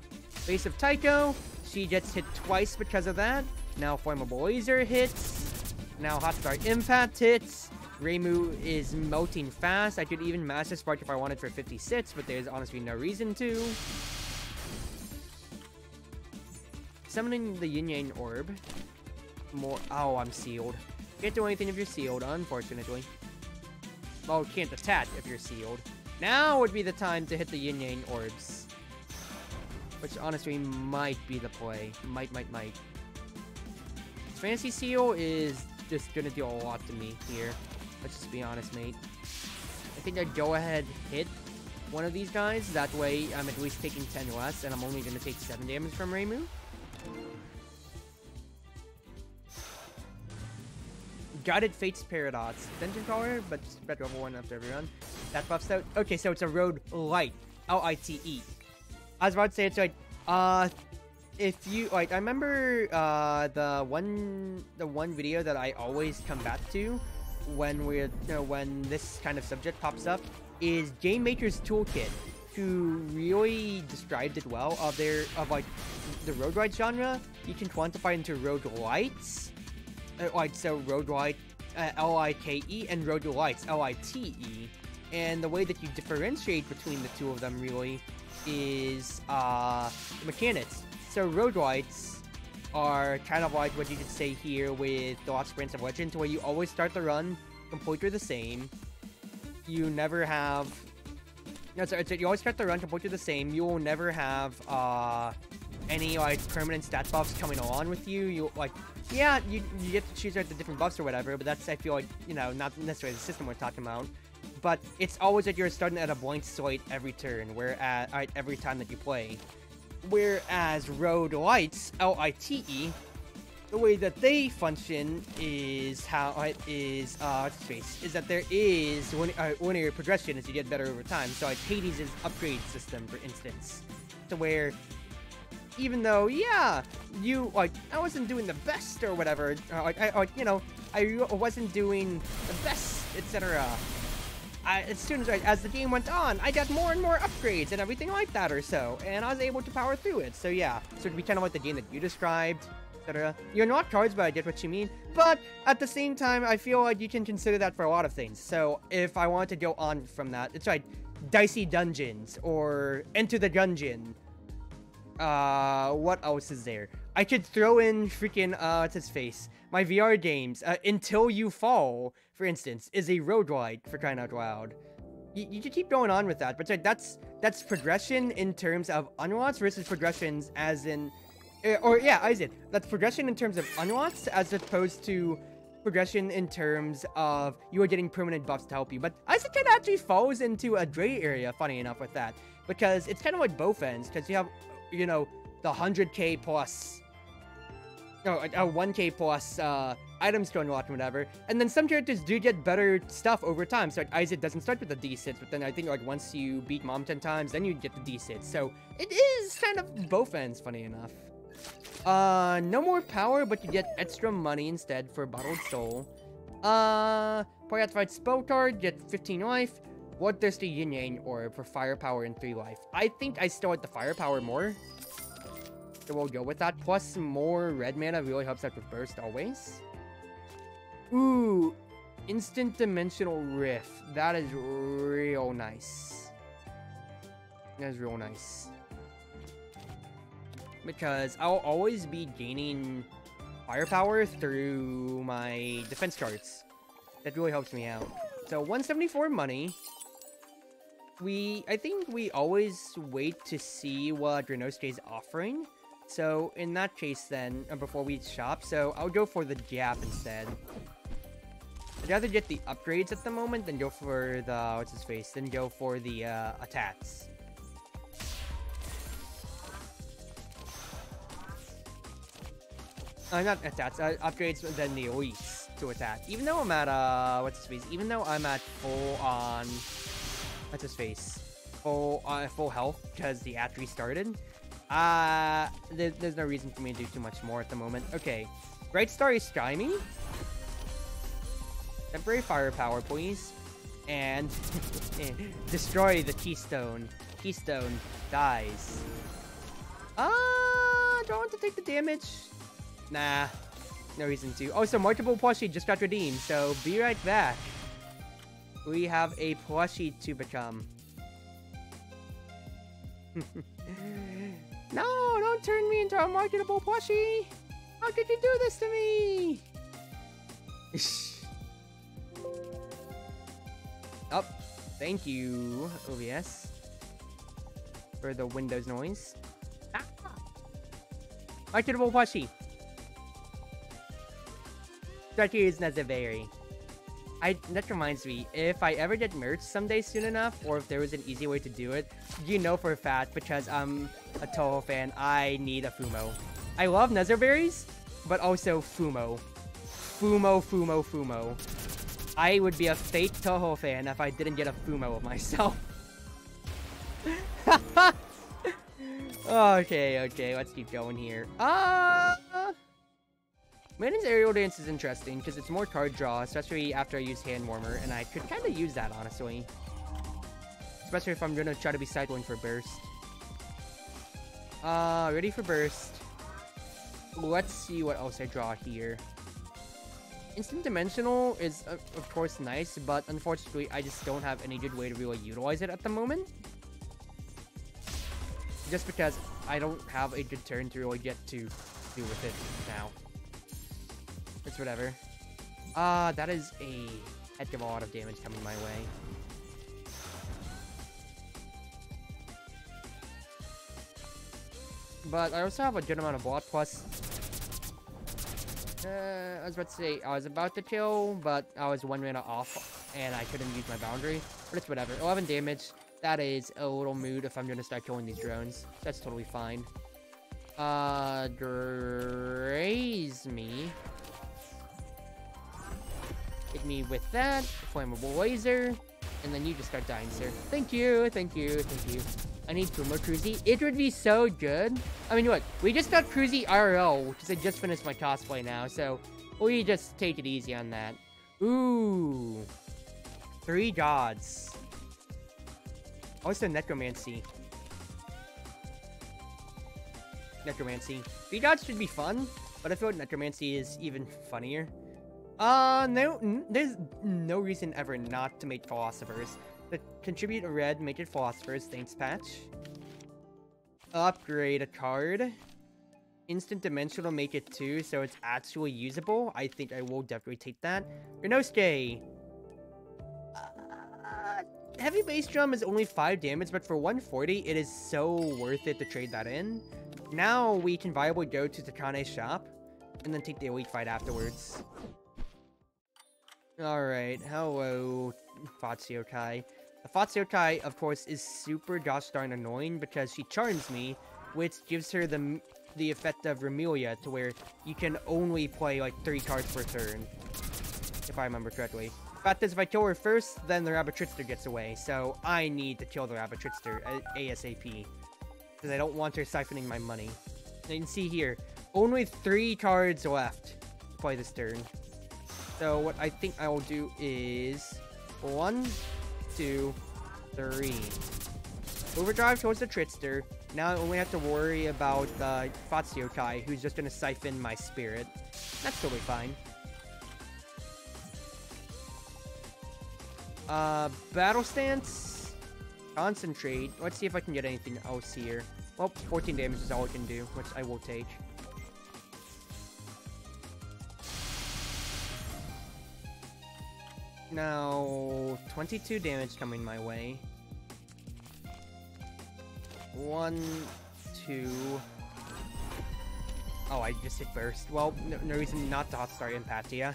Base of Taiko. She gets hit twice because of that. Now, Flammable Laser hits. Now, Hot Star Impact hits. Reimu is melting fast. I could even Master Spark if I wanted for 56, but there's honestly no reason to. Summoning the Yin Yang Orb. More. Oh, I'm sealed. Can't do anything if you're sealed, unfortunately. Well, can't attack if you're sealed. Now would be the time to hit the Yin Yang Orbs. Which honestly might be the play. Might. Fantasy Seal is just gonna do a lot to me here. Let's just be honest, mate. I think I'd go ahead hit one of these guys. That way I'm at least taking 10 less, and I'm only gonna take 7 damage from Reimu. Guided Fate's Paradox. Dungeon Crawler, but just better level 1 after every run. That buffs out. Okay, so it's a Road Light. L-I-T-E. I was about to say it's like, if you, like, I remember, the one video that I always come back to when when this kind of subject pops up is Game Maker's Toolkit, who really described it well of like, the Road Ride genre. You can quantify into Road Lights. Like, so Road Light, L-I-K-E, and Road Lights, L-I-T-E. And the way that you differentiate between the two of them, really, is, mechanics. So Road Lights are kind of like what you could say here with the Lost Branch of Legends, where you always start the run completely the same. You never have... No, sorry, you always start the run completely the same. You will never have, any, like, permanent stat buffs coming on with you. You, like... Yeah, you get to choose out the different buffs or whatever, but that's, I feel like, you know, not necessarily the system we're talking about. But it's always that you're starting at a blank slate every turn, whereas, every time that you play. Whereas Road Lights, L-I-T-E, the way that they function is is that there is linear progression as you get better over time. So like Hades' upgrade system, for instance, to where even though, yeah, you, like, I wasn't doing the best or whatever, you know, I wasn't doing the best, etc. As soon as the game went on, I got more and more upgrades and everything like that or so, and I was able to power through it. So yeah, so it'd be kind of like the game that you described, etc. You're not cards, but I get what you mean. But at the same time, I feel like you can consider that for a lot of things. So if I wanted to go on from that, it's like Dicey Dungeons or Enter the Gungeon. What else is there? I could throw in freaking, what's his face? My VR games, Until You Fall, for instance, is a road ride, for crying out loud. You could keep going on with that, but that's progression in terms of unlocks versus progressions as in, Or yeah, Isaac. That's progression in terms of unlocks as opposed to progression in terms of you are getting permanent buffs to help you. But Isaac kind of actually falls into a gray area, funny enough, with that. Because it's kind of like both ends. Because you have, you know, the 100k plus... No, 1k plus items to unlock and whatever. And then some characters do get better stuff over time. So like Isaac doesn't start with the D6, but then I think like once you beat Mom 10 times, then you get the D6. So it is kind of both ends, funny enough. No more power, but you get extra money instead for Bottled Soul. Play outside spell card, get 15 life. Bloodthirsty Yin Yang Orb for firepower and 3 life. I think I still like the firepower more. So we'll go with that. Plus more red mana really helps out with burst always. Ooh, instant dimensional rift. That is real nice. That is real nice. Because I'll always be gaining firepower through my defense cards. That really helps me out. So 174 money. I think we always wait to see what Renosuke is offering. So in that case then, before we shop, so I'll go for the Jap instead. I'd rather get the upgrades at the moment than go for the, what's his face, than go for the attacks. Not attacks, upgrades than the elites to attack. Even though I'm at, what's his face, even though I'm at full on, what's his face, full health, because the at restarted, there's no reason for me to do too much more at the moment. Okay, Bright Starry Skyme. Temporary firepower, please. And destroy the Keystone. Keystone dies. Do I want to take the damage? Nah, no reason to. Oh, so multiple plushie just got redeemed, so be right back. We have a plushie to become. No, don't turn me into a marketable plushie! How could you do this to me? Oh, thank you, OBS, for the Windows noise. Ah! Marketable plushie. Chartreuse Proxy. That reminds me, if I ever get merch someday soon enough, or if there was an easy way to do it, you know for a fact, because I'm a Touhou fan, I need a Fumo. I love Nether Berries, but also Fumo. Fumo. I would be a fake Touhou fan if I didn't get a Fumo of myself. Okay, let's keep going here. Maiden's Aerial Dance is interesting because it's more card draw, especially after I use Hand Warmer, and I could kind of use that, honestly. Especially if I'm going to try to be cycling for Burst. Ready for Burst. Let's see what else I draw here. Instant Dimensional is, of course, nice, but unfortunately, I just don't have any good way to really utilize it at the moment. Just because I don't have a good turn to really get to do with it now. It's whatever. That is a heck of a lot of damage coming my way. But I also have a good amount of block, plus... I was about to say, I was about to kill, but I was 1 mana off, and I couldn't use my boundary. But it's whatever. 11 damage. That is a little mood if I'm gonna start killing these drones. That's totally fine. Graze me. Hit me with that. Flammable laser. And then you just start dying, sir. Thank you. I need Kumo Cruzy. It would be so good. I mean, look, we just got Cruzy IRL, because I just finished my cosplay now, so we just take it easy on that. Ooh. 3 gods. Also, Necromancy. 3 gods should be fun, but I feel like Necromancy is even funnier. No, there's no reason ever not to make Philosophers. But contribute a red, make it Philosophers, thanks patch. Upgrade a card. Instant Dimensional, make it 2, so it's actually usable. I think I will definitely take that. Renosuke! Heavy Bass Drum is only 5 damage, but for 140, it is so worth it to trade that in. now we can viably go to Takane's shop, and then take the elite fight afterwards. Alright, hello, Fatsuyokai. The Fatsuyokai, of course, is super gosh darn annoying because she charms me, which gives her the effect of Remelia, to where you can only play like 3 cards per turn, if I remember correctly. Fact is, if I kill her first, then the Rabbit Trickster gets away, so I need to kill the Rabbit Trickster ASAP, because I don't want her siphoning my money. And you can see here, only 3 cards left to play this turn. So what I think I will do is 1, 2, 3. Overdrive towards the Trickster. Now I only have to worry about the Fatsuyokai, who's just gonna siphon my spirit. That's totally fine. Battle Stance. Concentrate. Let's see if I can get anything else here. Well, 14 damage is all I can do, which I will take. Now, 22 damage coming my way. 1, 2... Oh, I just hit burst. Well, no reason not to hot start Empathia.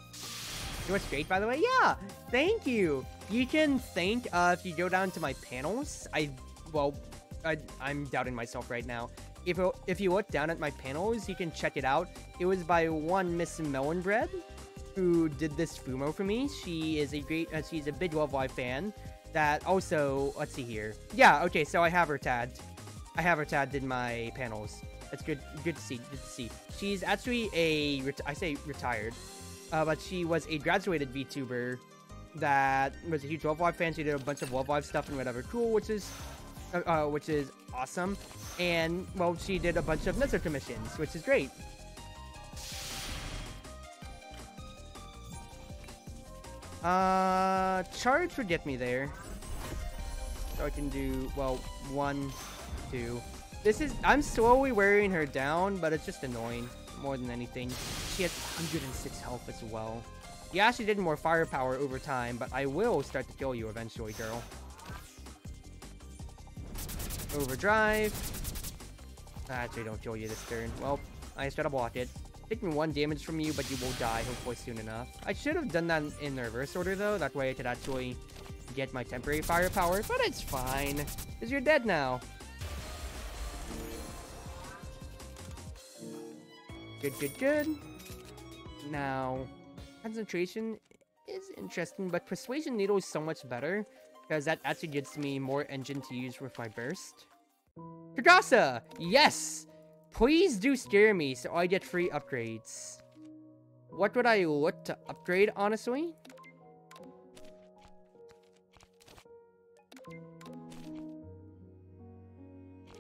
You know what's great, by the way? Yeah! Thank you! You can thank, if you go down to my panels, I'm doubting myself right now. If you look down at my panels, you can check it out. It was by one Miss Melonbread, who did this Fumo for me. She is a she's a big Love Live fan. That also, let's see here. Yeah, okay, so I have her tagged. I have her tagged in my panels. That's good to see, She's actually I say retired, but she was a graduated VTuber that was a huge Love Live fan. She did a bunch of Love Live stuff and whatever, cool, which is awesome. And, well, she did a bunch of Netzer commissions, which is great. Charge would get me there. So I can do, well, 1, 2. I'm slowly wearing her down, but it's just annoying more than anything. She has 106 health as well. Yeah, she did more firepower over time, but I will start to kill you eventually, girl. Overdrive. Actually, don't kill you this turn. Well, I just gotta block it. Taking 1 damage from you, but you will die hopefully soon enough. I should have done that in the reverse order, though. That way I could actually get my temporary firepower, but it's fine, because you're dead now. Good. Now, concentration is interesting, but Persuasion Needle is so much better, because that actually gives me more engine to use with my burst. Kagasa! Yes! Please do scare me so I get free upgrades. What would I look to upgrade, honestly?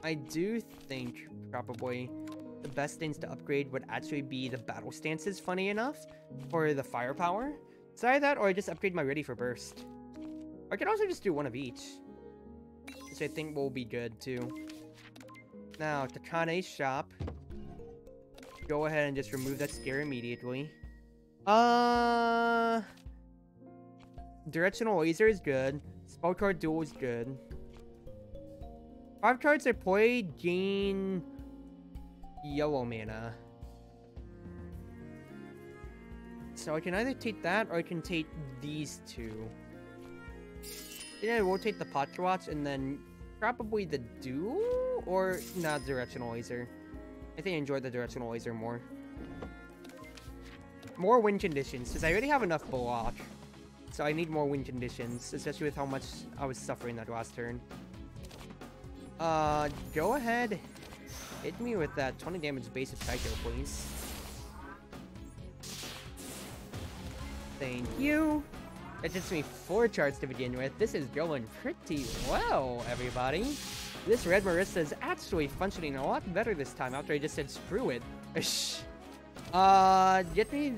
I do think probably the best things to upgrade would actually be the battle stances, funny enough, for the firepower. It's either that or I just upgrade my ready for burst. I could also just do one of each, which I think will be good too. Now, Takane's shop. Go ahead and just remove that scare immediately. Directional Laser is good. Spell Card Duel is good. 5 cards I played gain yellow mana. So I can either take that or I can take these 2. Then I rotate the Pocket Watch and then probably the Duel? Or not Directional Laser. I think I enjoyed the Directional Laser more. More win conditions, because I already have enough block. So I need more win conditions, especially with how much I was suffering that last turn. Go ahead. Hit me with that 20 damage base of Psycho, please. Thank you. That gets me 4 charts to begin with. This is going pretty well, everybody. This Red Marisa is actually functioning a lot better this time after I just said screw it. Get me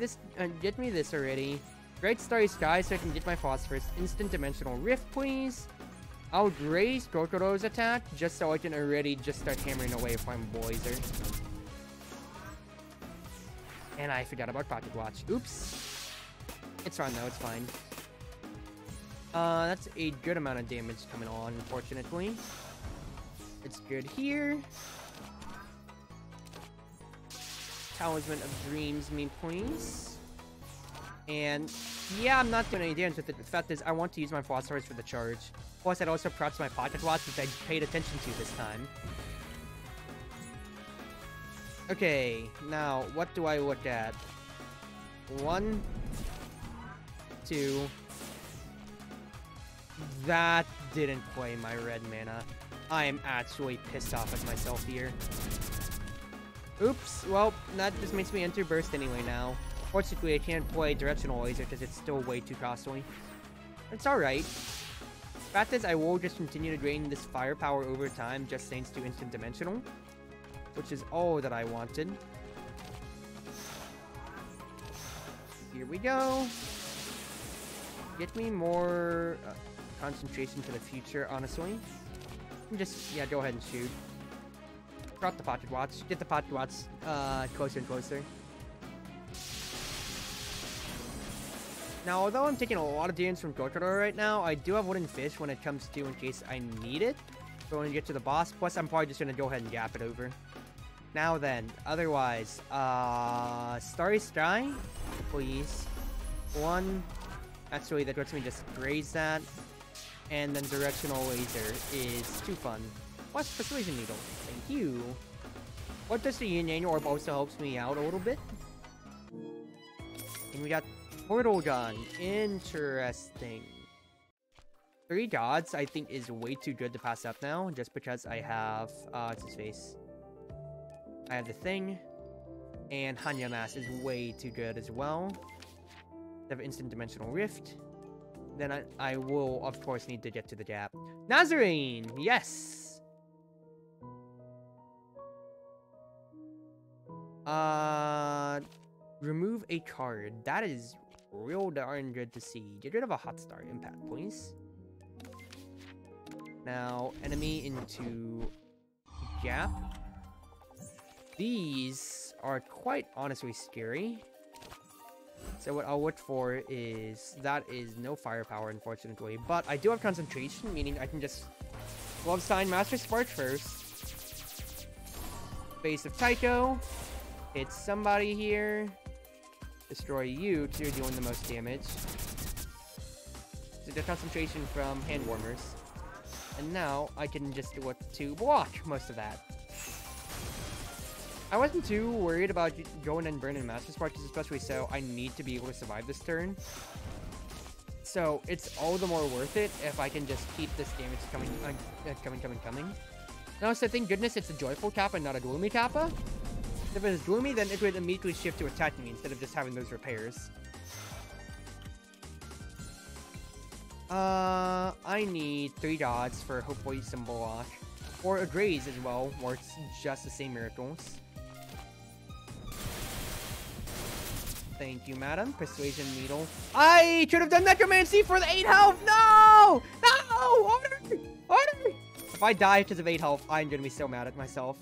this already. Bright Starry Sky so I can get my Phosphorus. Instant Dimensional Rift, please. I'll raise Kokoro's attack just so I can already just start hammering away if I'm Blazer. And I forgot about Pocket Watch. Oops. It's fine though, it's fine. That's a good amount of damage coming on, unfortunately. It's good here. Talisman of Dreams me, please. And yeah, I'm not doing any damage with it. The fact is, I want to use my philosopher's for the charge. Plus, I'd also props my pocket watch, which I paid attention to this time. Okay, now what do I look at? 1, 2. That didn't play my red mana. I am actually pissed off at myself here. Oops, well, that just makes me enter burst anyway now. Fortunately, I can't play directional laser because it's still way too costly. It's alright. Fact is, I will just continue to drain this firepower over time just thanks to instant dimensional, which is all that I wanted. Here we go. Get me more concentration for the future, honestly. Just, yeah, go ahead and shoot. Drop the pocket watch. Get the pocket watch closer and closer. Now, although I'm taking a lot of damage from Crocodile right now, I do have Wooden Fish when it comes to in case I need it. So when we get to the boss, plus I'm probably just going to go ahead and gap it over. Now then, otherwise, Starry Sky, please. 1, actually that lets me just graze that. And then Directional Laser is too fun. Plus Persuasion Needle, thank you. What does the Yin Yang Orb also helps me out a little bit. And we got Portal Gun, interesting. 3 gods, I think, is way too good to pass up now, just because I have, what's his face? I have the thing, and Hanya Mass is way too good as well. I have Instant Dimensional Rift. Then I will, of course, need to get to the gap. Nazarene! Yes! Remove a card. That is real darn good to see. Get rid of a Hot Star Impact, please. Now, enemy into gap. These are quite honestly scary. So what I'll look for is... That is no firepower, unfortunately. But I do have concentration, meaning I can just... Love Sign Master Spark first. Face of Tycho. Hit somebody here. Destroy you, because you're doing the most damage. So the concentration from Hand Warmers. And now I can just look to block most of that. I wasn't too worried about going and burning Master Sparks, especially so I need to be able to survive this turn. So it's all the more worth it if I can just keep this damage coming. Now, so thank goodness it's a Joyful Kappa and not a Gloomy Kappa. If it was Gloomy, then it would immediately shift to attacking me instead of just having those repairs. I need 3 dots for hopefully some block. Or a graze as well, where it's just the same miracles. Thank you, madam. Persuasion Needle. I should have done Necromancy for the 8 health! No! No! Order! Order! If I die because of 8 health, I'm gonna be so mad at myself.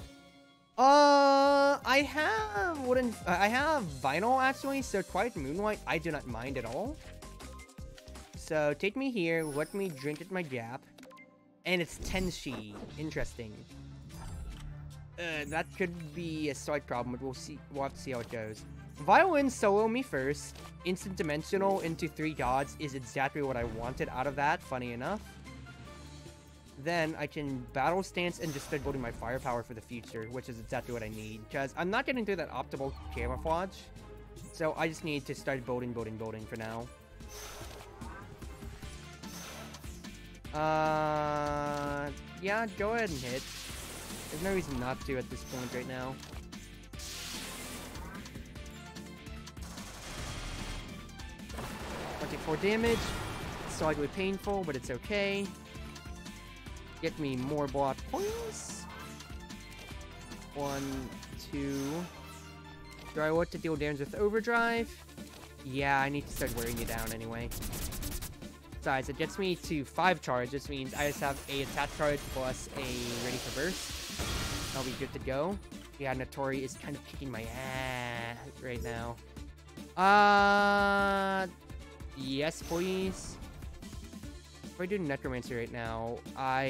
I have Vinyl, actually, so Quiet Moonlight, I do not mind at all. So, take me here, let me drink at my gap. And it's Tenshi. Interesting. That could be a slight problem, but we'll have to see how it goes. Violin solo me first. Instant Dimensional into 3 gods is exactly what I wanted out of that, funny enough. Then I can Battle Stance and just start building my firepower for the future, which is exactly what I need. Because I'm not getting through that optimal camouflage. So I just need to start building for now. Yeah, go ahead and hit. There's no reason not to at this point right now. I'll take 4 damage. Slightly painful, but it's okay. Get me more block points. 1, 2. Do I want to deal damage with Overdrive? Yeah, I need to start wearing you down anyway. Besides, it gets me to 5 charge. This means I just have a attack charge plus a ready for burst. I'll be good to go. Yeah, Notori is kind of kicking my ass right now. Yes, please. If I do Necromancy right now, I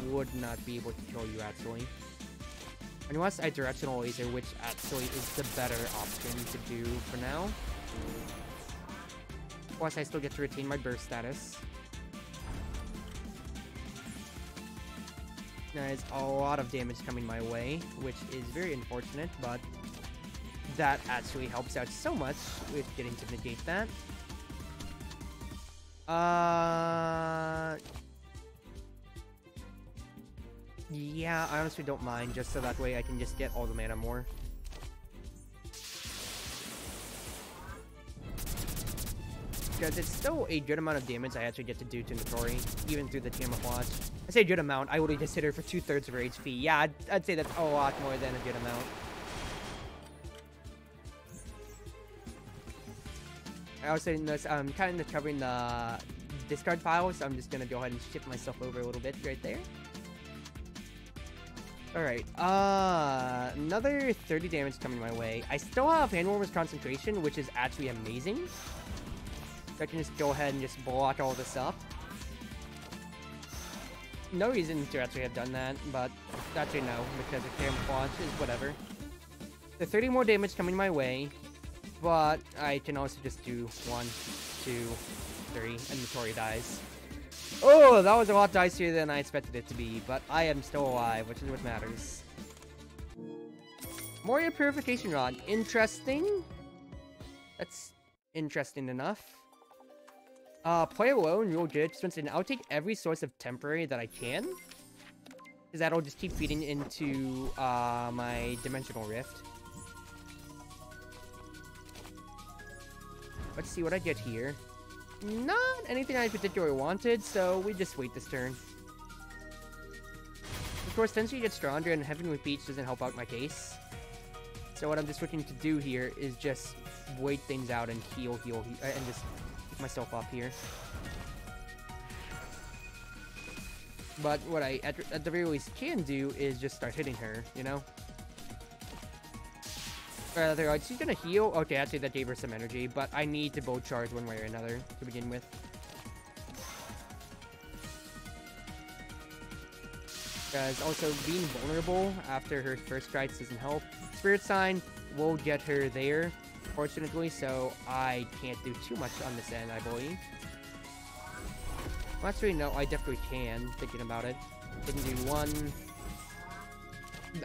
would not be able to kill you, actually. Unless I directional laser, which actually is the better option to do for now. Plus, I still get to retain my burst status. There's a lot of damage coming my way, which is very unfortunate, but that actually helps out so much with getting to negate that. Yeah, I honestly don't mind, just so that way I can just get all the mana more. Because it's still a good amount of damage I actually get to do to Notori, even through the camouflage. I say good amount, I would just hit her for 2/3 of her HP. Yeah, I'd say that's a lot more than a good amount. I also noticed I'm kind of covering the discard pile, so I'm just gonna go ahead and shift myself over a little bit right there. Alright, another 30 damage coming my way. I still have Handwarmer's concentration, which is actually amazing. So I can just go ahead and just block all this up. No reason to actually have done that, but actually no, because the camouflage is whatever. The 30 more damage coming my way, but I can also just do 1, 2, 3, and Notori dies. Oh, that was a lot dicier than I expected it to be, but I am still alive, which is what matters. Moria Purification Rod. Interesting. That's interesting enough. Play alone, real good. And I'll take every source of temporary that I can. Because that'll just keep feeding into my Dimensional Rift. Let's see what I get here. Not anything I particularly wanted, so we just wait this turn. Of course, Tenshi gets stronger, and Heavenly Peach doesn't help out my case. So what I'm just looking to do here is just wait things out and heal, and just keep myself up here. But what I, at the very least, can do is just start hitting her, you know? They're like, she's gonna heal? Okay, actually that gave her some energy, but I need to both charge one way or another to begin with. Because also being vulnerable after her first strikes doesn't help. Spirit Sign will get her there, fortunately, so I can't do too much on this end, I believe. Well, actually, no, I definitely can, thinking about it. Didn't do 1...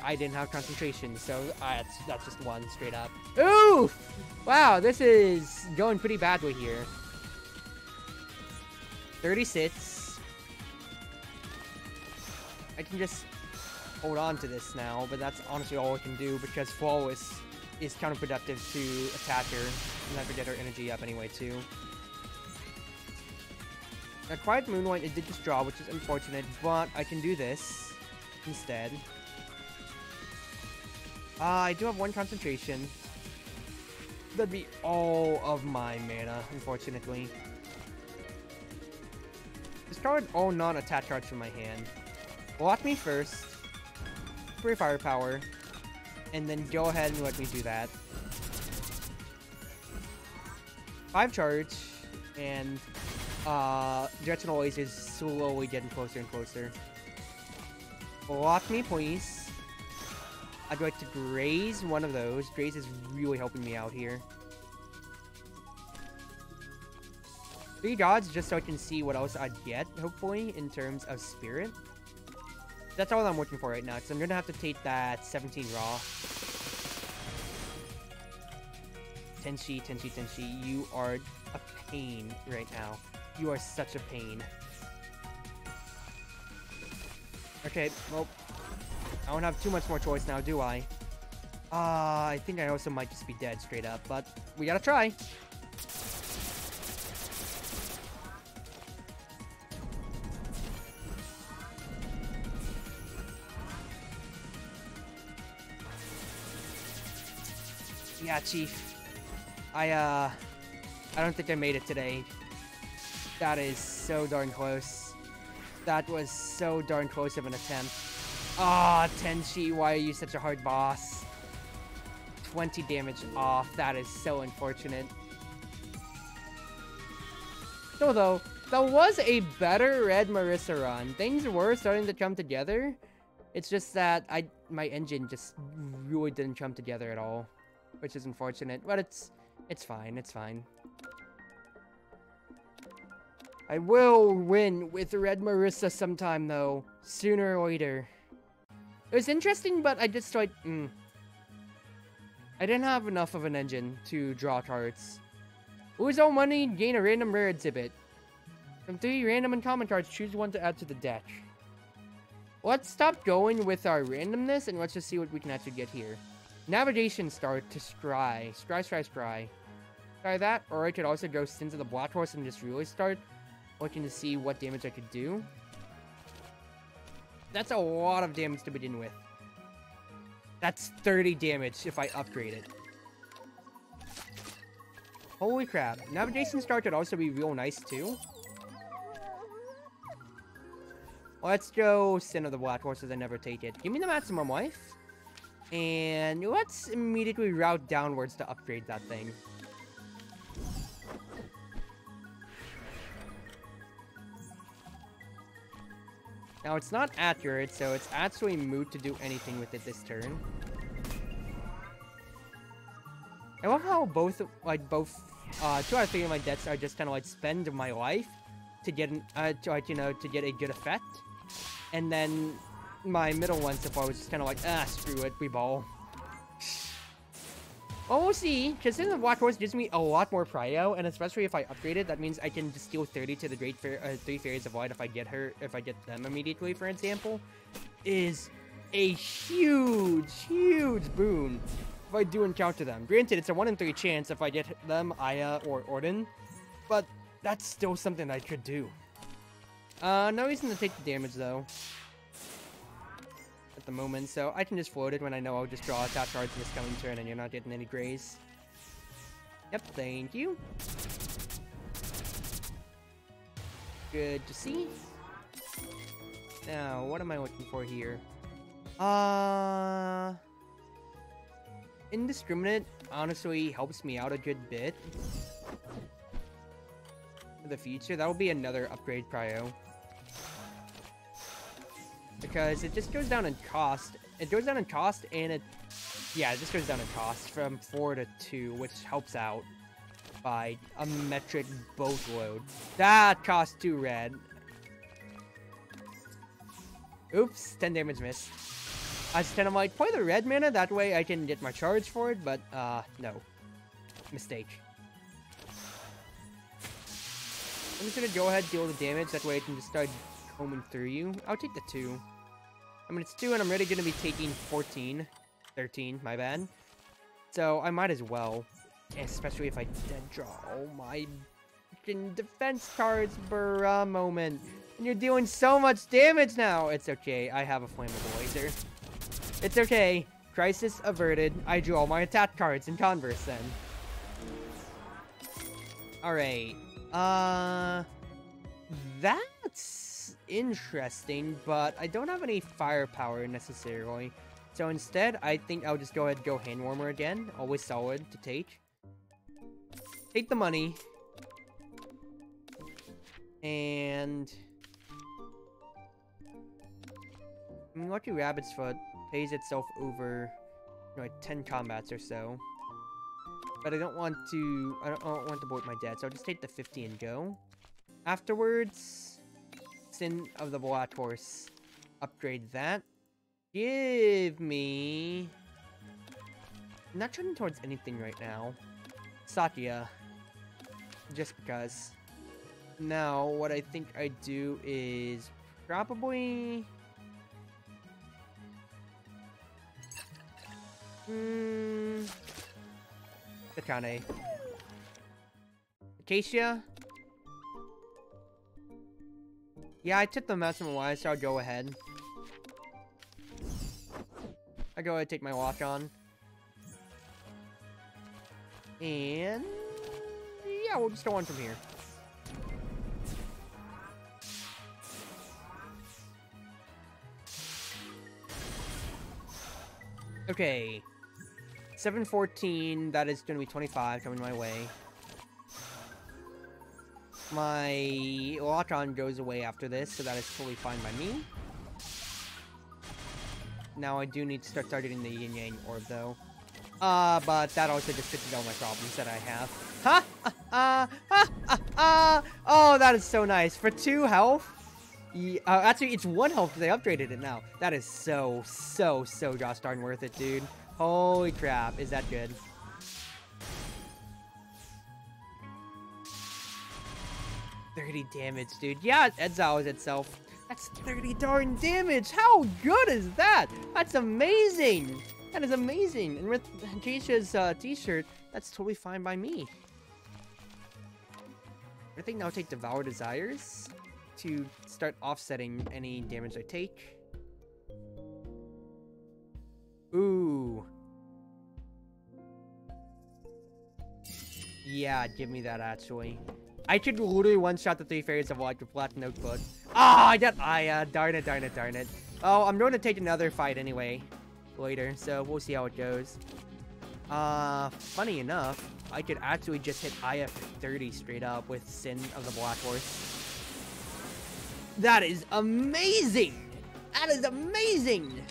I didn't have concentration, so that's just 1 straight up. Ooh! Wow, this is going pretty badly here. 36. I can just hold on to this now, but that's honestly all I can do because Flawless is counterproductive to attack her and never get her energy up anyway, too. Now, Quiet Moonlight, it did just draw, which is unfortunate, but I can do this instead. I do have 1 concentration. That'd be all of my mana, unfortunately. Discard all non-attack cards from my hand. Block me first. Free firepower. And then go ahead and let me do that. 5 charge. And directional laser is slowly getting closer and closer. Block me, please. I'd like to graze one of those. Graze is really helping me out here. 3 gods just so I can see what else I'd get, hopefully, in terms of spirit. That's all I'm looking for right now, because I'm going to have to take that 17 raw. Tenshi, you are a pain right now. You are such a pain. Okay, well, I don't have too much more choice now, do I? I think I also might just be dead straight up, but we gotta try. Yeah, Chief. I don't think I made it today. That is so darn close. That was so darn close of an attempt. Ah, Tenshi, why are you such a hard boss? 20 damage off. That is so unfortunate. So though, that was a better Red Marisa run. Things were starting to come together. It's just that my engine just really didn't come together at all, which is unfortunate, but it's fine, it's fine. I will win with Red Marisa sometime, though, sooner or later. It was interesting, but I just like, I didn't have enough of an engine to draw cards. Lose all money, gain a random rare exhibit. From 3 random uncommon cards, choose one to add to the deck. Let's stop going with our randomness, and let's just see what we can actually get here. Navigation start to scry. Scry. Try that, or I could also go Sins of the Black Horse and just really start looking to see what damage I could do. That's a lot of damage to begin with. That's 30 damage if I upgrade it. Holy crap. Navigation Star could also be real nice too. Let's go Sin of the Black Horses. I never take it. Give me the maximum life. And let's immediately route downwards to upgrade that thing. Now, it's not accurate, so it's actually moot to do anything with it this turn. I love how two out of 3 of my deaths are just kind of like spend my life to get to get a good effect. And then my middle one so far was just kind of like, screw it, we ball. Well, we'll see, because Sin of the Black Horse gives me a lot more prio, and especially if I upgrade it, that means I can just steal 30 to the 3 Fairies of Light if I get them immediately, for example, is a huge boon if I do encounter them. Granted, it's a 1 in 3 chance if I get them, Aya, or Orden, but that's still something I could do. No reason to take the damage, though, at the moment, so I can just float it when I know I'll just draw attack cards this coming turn and you're not getting any grays. Yep, thank you. Good to see. Now, what am I looking for here? Indiscriminate honestly helps me out a good bit. For the future, that will be another upgrade prio. Because it just goes down in cost. It goes down in cost, and it just goes down in cost from 4 to 2, which helps out by a metric boatload. That costs 2 red. Oops, 10 damage missed. I was kind of like, play the red mana, that way I can get my charge for it, but, no. Mistake. I'm just gonna go ahead and deal the damage, that way I can just start combing through you. I'll take the 2. I mean, it's 2, and I'm already gonna be taking 13, my bad. So, I might as well. Especially if I dead draw all my freaking defense cards, bruh, moment. And you're doing so much damage now! It's okay, I have a flammable laser. It's okay. Crisis averted. I drew all my attack cards in Converse then. Alright. That's interesting, but I don't have any firepower necessarily. So instead, I think I'll just go ahead and go Handwarmer again. Always solid to take. Take the money. And... I mean, Lucky Rabbit's Foot pays itself over, like 10 combats or so. But I don't want to void my debt, so I'll just take the 50 and go. Afterwards, Sin of the Black Horse. Upgrade that. Give me... I'm not turning towards anything right now. Satya. Just because. Now, what I think I do is probably... Akane. Acacia? Yeah, I took the maximum wise, so I'll go ahead. I'll go ahead and take my lock on. And... yeah, we'll just go on from here. Okay. 714, that is going to be 25 coming my way. My lock-on goes away after this, so that is totally fine by me. Now I do need to start targeting the Yin Yang Orb, though. But that also just fixes all my problems that I have. Oh, that is so nice. For 2 health. Yeah, actually, it's 1 health because they upgraded it now. That is so gosh darn worth it, dude. Holy crap, is that good? $30 damage, dude. Yeah, it exiles itself. That's 30 darn damage. How good is that? That's amazing. That is amazing. And with Keisha's t-shirt, that's totally fine by me. I think now I'll take Devour Desires to start offsetting any damage I take. Ooh. Yeah, give me that, actually. I could literally one-shot the 3 fairies of light with Black Notebook. Ah, darn it. Oh, I'm going to take another fight anyway later, so we'll see how it goes. Funny enough, I could actually just hit Aya for 30 straight up with Sin of the Black Horse. That is amazing! That is amazing!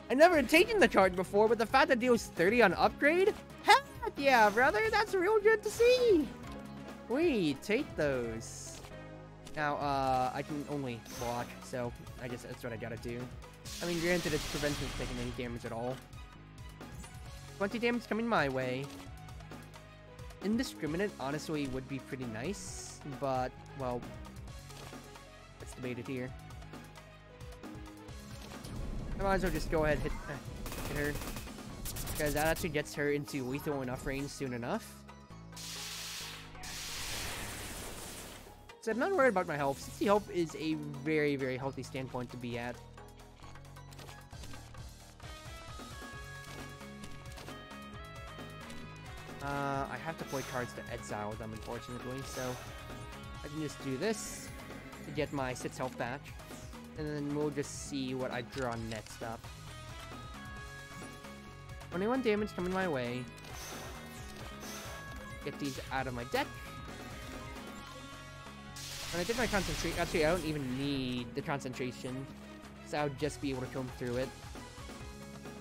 I've never taken the card before, but the fact that it deals 30 on upgrade? Heck yeah, brother! That's real good to see! Wait, take those. Now, I can only block, so I guess that's what I gotta do. I mean, granted, it prevents me from taking any damage at all. 20 damage coming my way. Indiscriminate, honestly, would be pretty nice, but, well, let's debate it here. I might as well just go ahead and hit her, because that actually gets her into lethal enough range soon enough. So I'm not worried about my health. 60 health is a very healthy standpoint to be at. I have to play cards to exile them, unfortunately, so I can just do this to get my 6 health back, and then we'll just see what I draw next up. 21 damage coming my way. Get these out of my deck. When I did my concentration, actually I don't even need the concentration, so I would just be able to comb through it.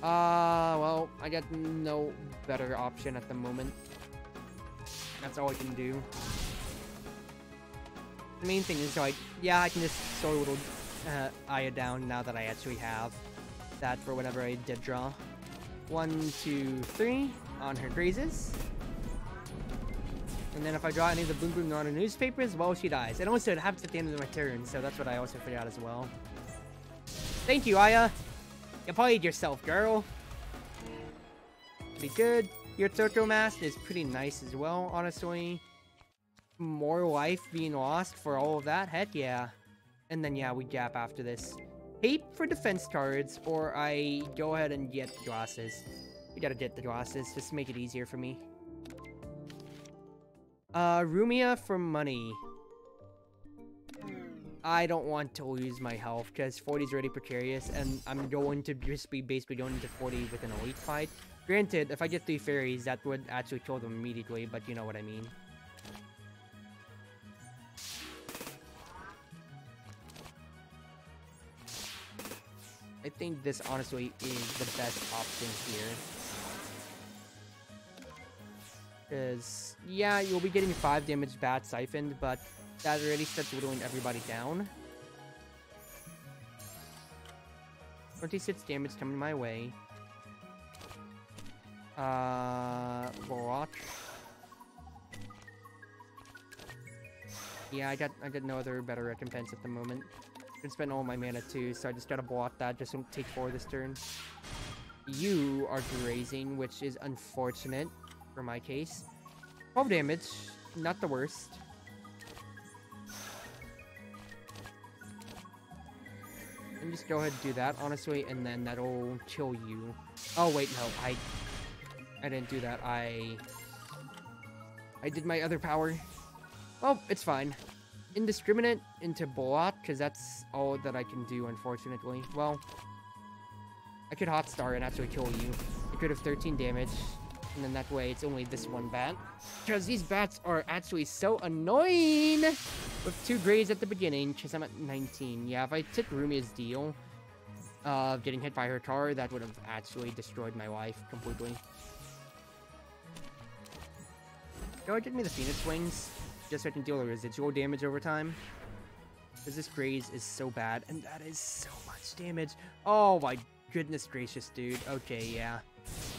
Well, I got no better option at the moment. That's all I can do. The main thing is, like, yeah, I can just slow a little Aya down now that I actually have that for whenever I did draw. 1, 2, 3 on her grazes. And then if I draw any of the Boom Boom Nana newspapers, well, she dies. And also, it happens at the end of my turn, so that's what I also figured out as well. Thank you, Aya! You played yourself, girl! Pretty good. Your Toto Mask is pretty nice as well, honestly. More life being lost for all of that? Heck yeah. And then, yeah, we gap after this. Tape for defense cards, or I go ahead and get glasses. We gotta get the glasses, just to make it easier for me. Rumia for money. I don't want to lose my health, because 40 is already precarious, and I'm going to just be basically going into 40 with an elite fight. Granted, if I get 3 fairies, that would actually kill them immediately, but you know what I mean. I think this honestly is the best option here. Because, yeah, you'll be getting 5 damage bad siphoned, but that already starts whittling everybody down. 26 damage coming my way. Block. Yeah, I got no other better recompense at the moment. I can spend all my mana too, so I just gotta block that, just don't take 4 this turn. You are grazing, which is unfortunate for my case. 12 damage, not the worst. And just go ahead and do that, honestly, and then that'll kill you. Oh wait, no, I didn't do that. I did my other power. Well, it's fine. Indiscriminate into Block, because that's all that I can do, unfortunately. Well, I could Hot Star and actually kill you. I could have 13 damage, and then that way it's only this one bat. Because these bats are actually so annoying! With 2 grades at the beginning, because I'm at 19. Yeah, if I took Rumia's deal, getting hit by her car, that would have actually destroyed my life completely. Go ahead, get me the Phoenix Wings, just so I can deal with residual damage over time. Because this Graze is so bad, and that is so much damage. Oh my goodness gracious, dude. Okay, yeah.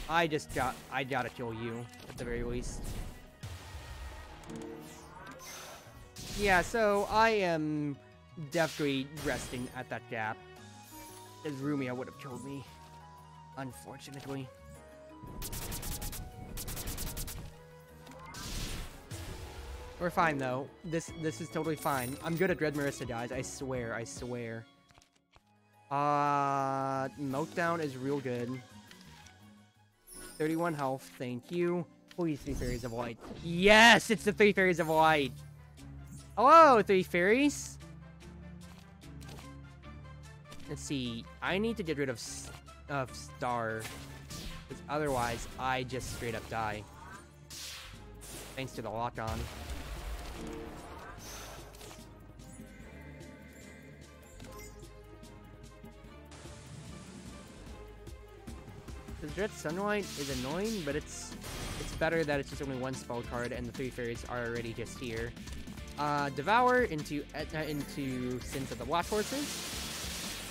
I gotta kill you, at the very least. Yeah, so I am definitely resting at that gap. Because Rumia would have killed me, unfortunately. We're fine, though. This is totally fine. I'm good at Red Marisa, guys. I swear, I swear. Meltdown is real good. 31 health, thank you. Please, 3 Fairies of Light. Yes, it's the 3 Fairies of Light. Hello, 3 Fairies. Let's see. I need to get rid of Star. Because otherwise, I just straight up die. Thanks to the lock-on. The Dread Sunlight is annoying, but it's better that it's just only one spell card and the 3 Fairies are already just here. Devour into Sins of the Black Horses.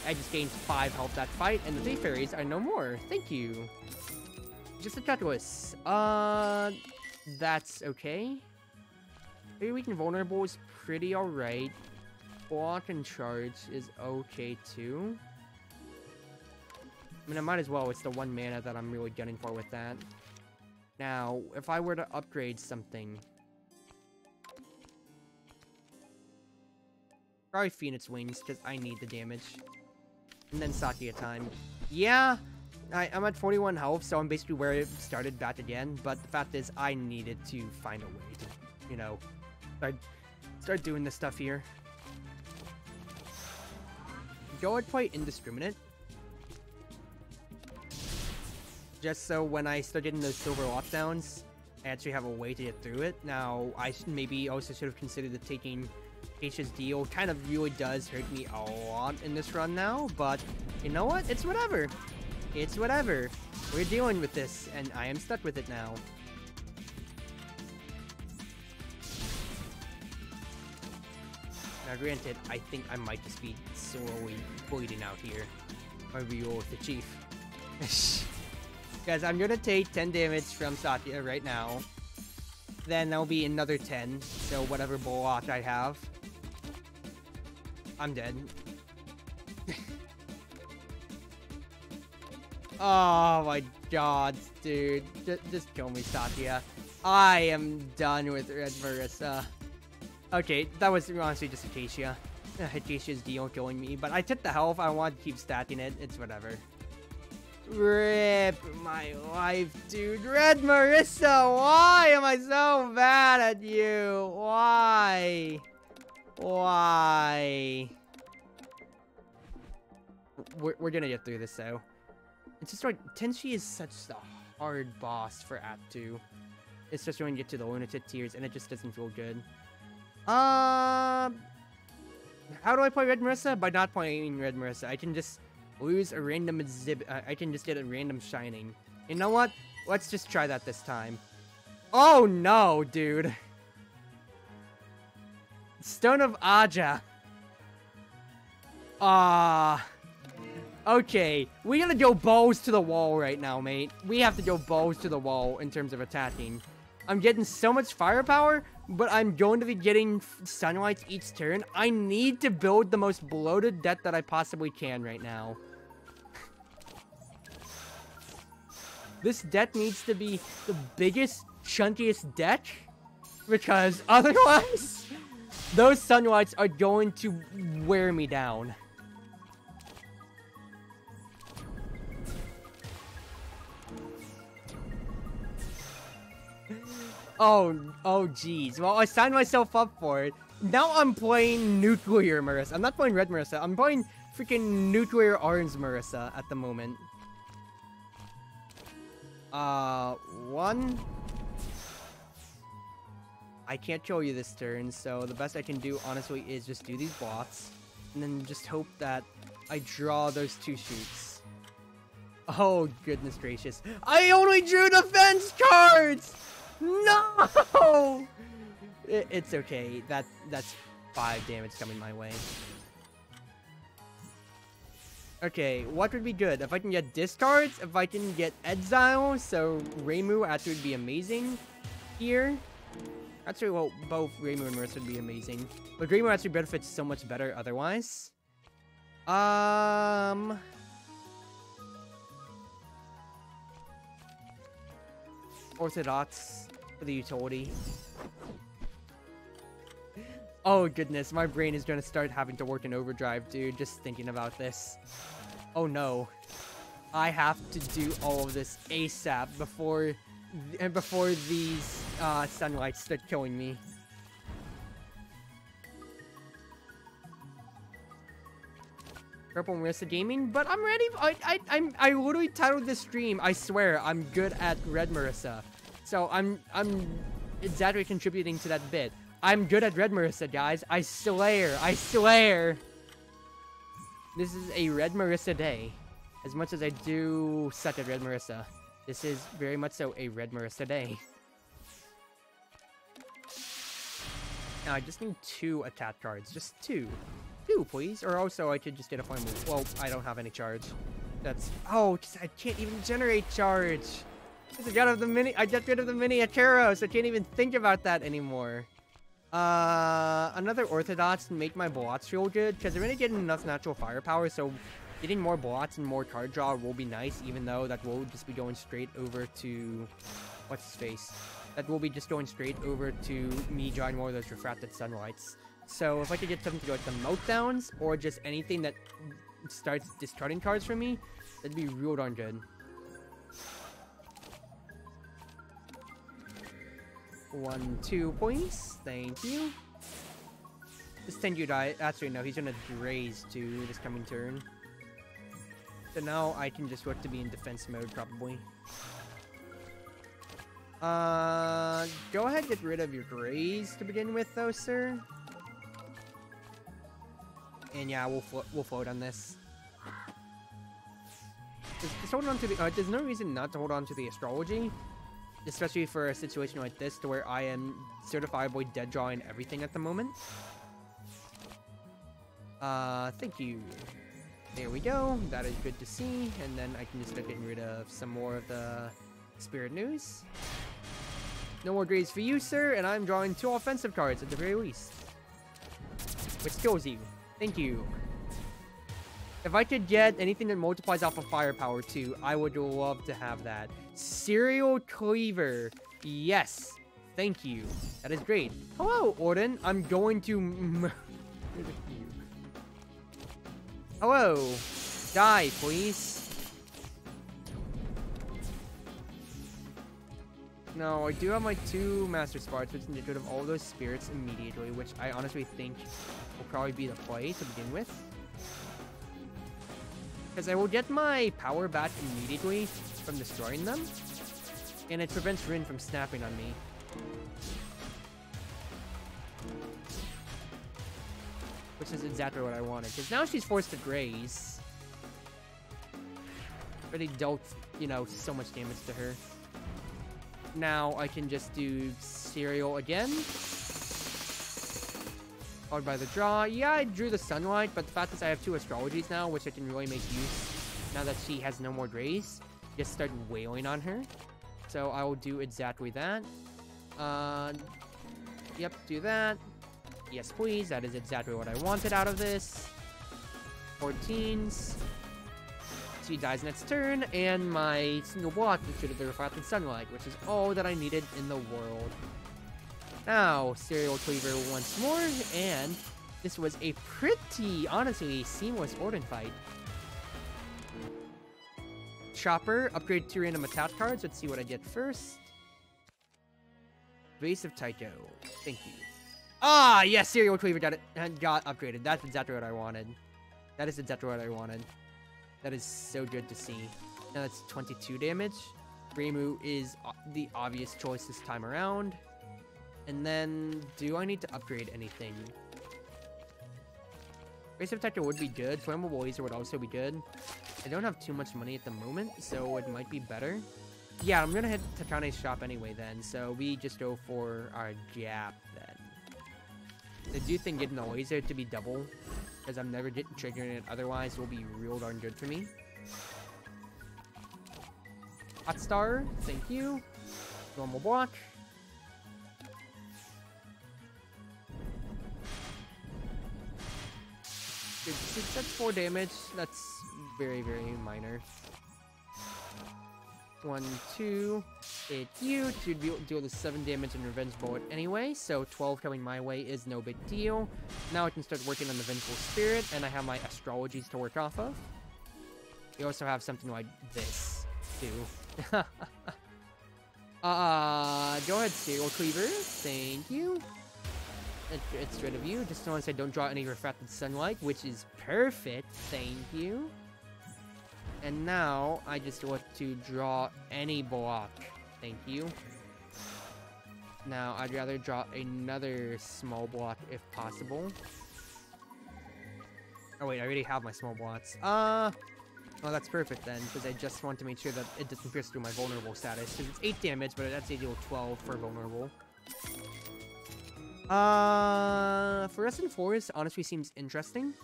I just gained 5 health that fight, and the 3 Fairies are no more. Thank you. Just a Chartreuse. That's okay. Maybe Weak and Vulnerable is pretty alright. Block and Charge is okay too. I mean, I might as well. It's the 1 mana that I'm really gunning for with that. Now, if I were to upgrade something... Probably Phoenix Wings, because I need the damage. And then Satya time. Yeah, I'm at 41 health, so I'm basically where I started back again. But the fact is, I needed to find a way to, you know, start doing this stuff here. Go ahead, play Indiscriminate. Just so when I start getting those silver lockdowns, I actually have a way to get through it. Now, I maybe also should have considered the taking H's deal. Kind of really does hurt me a lot in this run now, but you know what? It's whatever. It's whatever. We're dealing with this, and I am stuck with it now. Now, granted, I think I might just be slowly bleeding out here. Or we roll with the chief. Guys, I'm gonna take 10 damage from Satya right now. Then there'll be another 10. So whatever block I have. I'm dead. Oh my god, dude. Just kill me, Satya. I am done with Red Marisa. Okay, that was honestly just Acacia. Acacia's deal killing me, but I took the health. I want to keep stacking it. It's whatever. Rip my life, dude. Red Marisa, why am I so bad at you? Why? Why? We're gonna get through this, though. It's just like, Tenshi is such a hard boss for Act 2. It's just when you get to the lunatic tiers, and it just doesn't feel good. How do I play Red Marisa? By not playing Red Marisa. I can just lose a random exhibit. I can just get a random shining. You know what? Let's just try that this time. Oh no, dude. Stone of Aja. Okay, we gotta go balls to the wall right now, mate. We have to go balls to the wall in terms of attacking. I'm getting so much firepower, but I'm going to be getting sunlights each turn. I need to build the most bloated deck that I possibly can right now. This deck needs to be the biggest, chunkiest deck, because otherwise, those sunlights are going to wear me down. Oh, geez. Well, I signed myself up for it. Now I'm playing Nuclear Marisa. I'm not playing Red Marisa. I'm playing freaking Nuclear Orange Marisa at the moment. 1. I can't kill you this turn, so the best I can do, honestly, is just do these blocks. And then just hope that I draw those 2 shoots. Oh, goodness gracious. I only drew defense cards! No! It's okay. That's 5 damage coming my way. Okay, what would be good? If I can get discards, if I can get exile, so Reimu actually would be amazing here. Actually, well, both Reimu and Marisa would be amazing. But Reimu actually benefits so much better otherwise. Orthodox for the utility. Oh goodness, my brain is gonna start having to work in overdrive, dude, just thinking about this. Oh no. I have to do all of this ASAP before these sunlights start killing me. Purple Marisa Gaming, but I'm ready. I literally titled this stream. I swear I'm good at Red Marisa, so I'm exactly contributing to that bit. I'm good at Red Marisa, guys. I swear. This is a Red Marisa day. As much as I do suck at Red Marisa, this is very much so a Red Marisa day. Now I just need 2 attack cards. Just 2. 2, please. Or also I could just get a flame move. Well, I don't have any charge. That's... Oh, I can't even generate charge. I got rid of the mini Akero, so I can't even think about that anymore. Another Orthodox to make my blots feel good, because I'm gonna get enough natural firepower, so getting more blots and more card draw will be nice, even though that will just be going straight over to... What's his face? That will be just going straight over to me drawing more of those refracted sunlights. So if I could get something to go with the meltdowns, or just anything that starts discarding cards from me, that'd be real darn good. 1, 2 points. Thank you. This Tengu die. Actually, no, he's gonna raise to this coming turn. So now I can just work to be in defense mode, probably. Go ahead, get rid of your graze to begin with, though, sir. And yeah, we'll float on this. Just hold on to the. There's no reason not to hold on to the astrology. Especially for a situation like this, to where I am certifiably dead drawing everything at the moment. Thank you. There we go. That is good to see. And then I can just start getting rid of some more of the spirit news. No more grades for you, sir. And I'm drawing 2 offensive cards at the very least. Which kills you. Thank you. If I could get anything that multiplies off of firepower too, I would love to have that. Serial Cleaver. Yes. Thank you. That is great. Hello, Orden. I'm going to murder you. Hello. Die, please. No, I do have my 2 Master Sparks, which can get rid of all those spirits immediately, which I honestly think will probably be the play to begin with. Because I will get my power back immediately from destroying them. And it prevents Rin from snapping on me. Which is exactly what I wanted. Because now she's forced to graze. Already dealt, you know, so much damage to her. Now I can just do Serial again. Followed by the draw. Yeah, I drew the sunlight, but the fact is I have 2 astrologies now, which I can really make use now that she has no more grace. Just start wailing on her. So I will do exactly that. Yep, do that. Yes, please. That is exactly what I wanted out of this. 14s. She dies next turn, and my single block is the reflected sunlight, which is all that I needed in the world. Now, Serial Cleaver once more, and this was a pretty, honestly, seamless Orden fight. Chopper, upgrade 2 random attack cards. Let's see what I get first. Vase of Tycho. Thank you. Ah, yes, Serial Cleaver got upgraded. That's exactly what I wanted. That is exactly what I wanted. That is so good to see. Now that's 22 damage. Reimu is the obvious choice this time around. And then, do I need to upgrade anything? Base of Taito would be good. Flammable Laser would also be good. I don't have too much money at the moment, so it might be better. Yeah, I'm gonna hit Tatane's shop anyway then, so we just go for our Jap then. I do think getting the laser to be double, because I'm never triggering it otherwise, will be real darn good for me. Hot Star, thank you. Normal block. That's 4 damage. That's very, very minor. 1, 2. Hit you to deal the 7 damage and Revenge Bullet anyway, so 12 coming my way is no big deal. Now I can start working on the Vengeful Spirit, and I have my Astrologies to work off of. You also have something like this, too. Go ahead, Serial Cleaver. Thank you. It's rid of you. Just notice I don't draw any refracted sunlight, which is perfect. Thank you. And now I just want to draw any block. Thank you. Now I'd rather draw another small block if possible. Oh wait, I already have my small blocks. Oh, that's perfect then, because I just want to make sure that it doesn't pierce through my vulnerable status. Because it's 8 damage, but that's a deal 12 for vulnerable. Fluorescent Forest honestly seems interesting.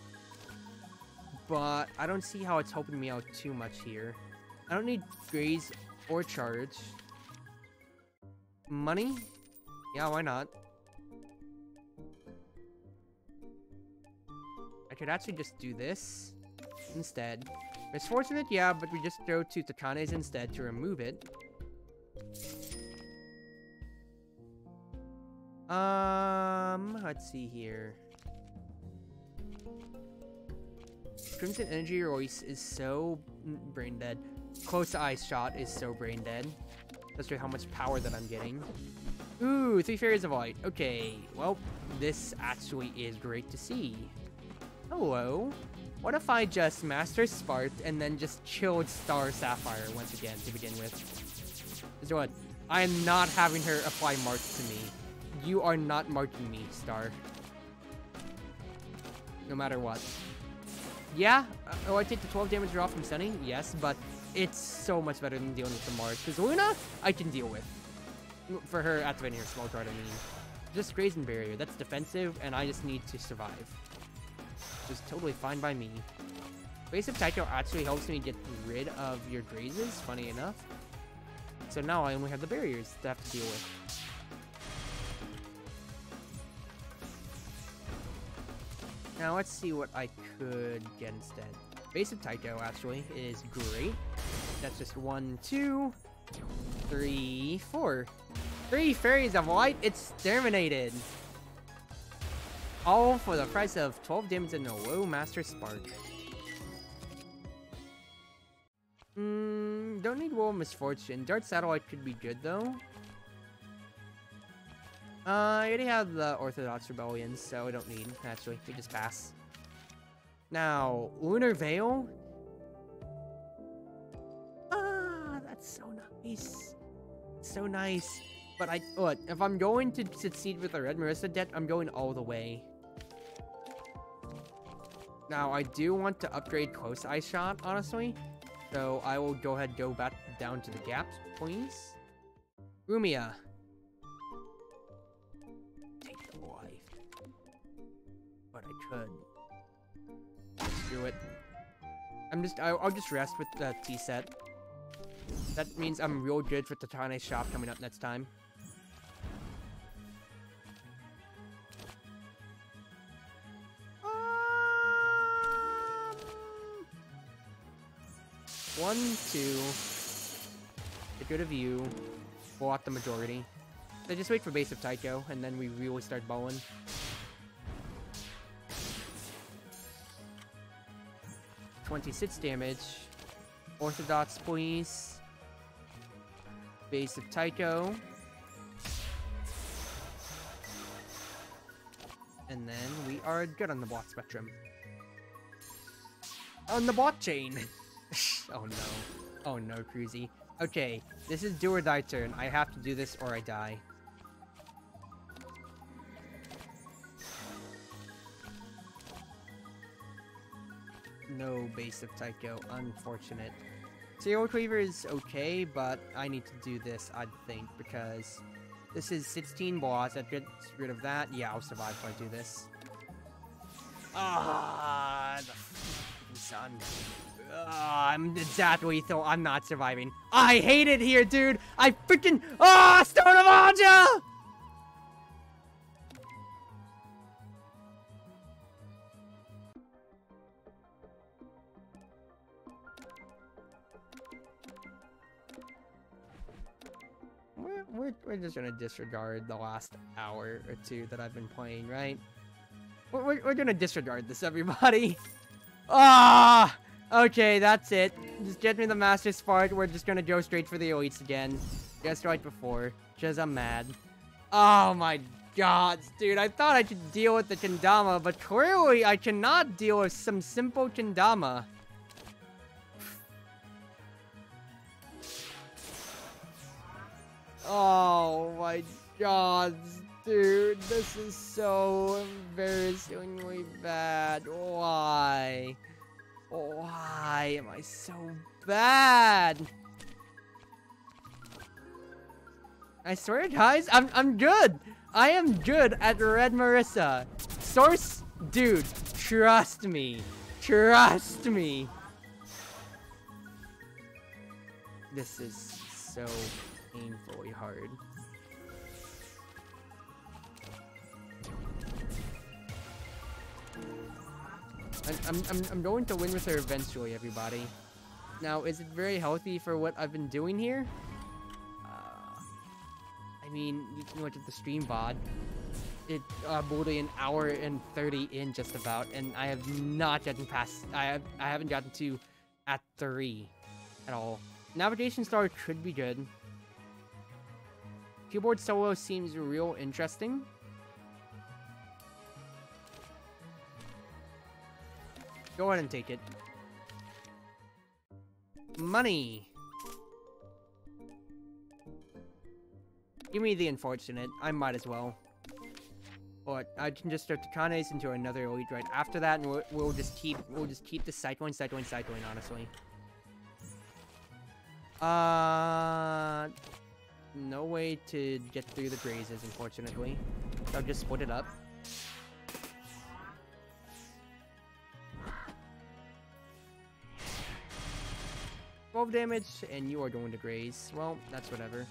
But I don't see how it's helping me out too much here. I don't need Graze or Charge. Money? Yeah, why not? I could actually just do this instead. Misfortunate, yeah, but we just throw 2 Tatanes instead to remove it. Let's see here. Crimson Energy Release is so brain dead. Close Eye Shot is so brain dead. That's how much power that I'm getting. Ooh, 3 Fairies of Light. Okay, well, this actually is great to see. Hello. What if I just Master Spark and then just chilled Star Sapphire once again to begin with? So what? I am not having her apply Mark to me. You are not marking me, Star. No matter what. Yeah, I take the 12 damage draw from Sunny, yes, but it's so much better than dealing with the Mark. Because Luna, I can deal with. For her activating her small card, I mean. Just Graze and Barrier, that's defensive, and I just need to survive. Which is totally fine by me. Base of Taito actually helps me get rid of your Grazes, funny enough. So now I only have the barriers to have to deal with. Now let's see what I could get instead. Base of Taito actually is great. That's just 1, 2, 3, 4. 3 Fairies of Light exterminated. All for the price of 12 damage and a low Master Spark. Don't need Will of Misfortune. Dart Satellite could be good though. I already have the Orthodox Rebellion, so I don't need, actually. We just pass. Now, Lunar Veil. Ah, that's so nice. So nice. But look, if I'm going to succeed with the Red Marisa deck, I'm going all the way. Now, I do want to upgrade Close Eye Shot, honestly. So, I will go ahead and go back down to the gaps, please. Rumia. Take the life. But I could. Do it. I'll just rest with the T-set. That means I'm real good for Tatane's shop coming up next time. One, two. Get rid of you. Block the majority. So just wait for Base of Taiko, and then we really start balling. $26 damage. Orthodox, please. Base of Taiko. And then we are good on the block spectrum. On the blockchain! Oh no. Oh no, Cruzy. Okay, this is do or die turn. I have to do this or I die. No base of Tycho. Unfortunate. Serial Cleaver is okay, but I need to do this, I think, because this is 16 boss. That gets rid of that. Yeah, I'll survive if I do this. Ah, the f***ing sun. I'm exactly so I'm not surviving. I hate it here, dude. I freaking Stone of Aja! We're just gonna disregard the last hour or two that I've been playing, right? We're gonna disregard this, everybody. Okay, that's it. Just get me the Master Spark. We're just gonna go straight for the elites again. Just right before. Because I'm mad. Oh my god, dude. I thought I could deal with the kendama, but clearly I cannot deal with some simple kendama. Oh my god, dude. This is so embarrassingly bad. Why? Why am I so bad? I swear, guys, I'm good. I am good at Red Marisa. Source, dude, trust me. Trust me. This is so painfully hard. I'm going to win with her eventually, everybody. Now, is it very healthy for what I've been doing here? I mean, you can look at the stream VOD. It's literally an hour and 30 in just about, and I have not gotten past. I haven't gotten to at 3 at all. Navigation star could be good. Keyboard solo seems real interesting. Go ahead and take it. Money! Give me the unfortunate. I might as well. But I can just start to Kanes into another elite right after that, and we'll just keep the cycling, honestly. No way to get through the grazes, unfortunately. So I'll just split it up. Damage, and you are going to graze. Well, that's whatever.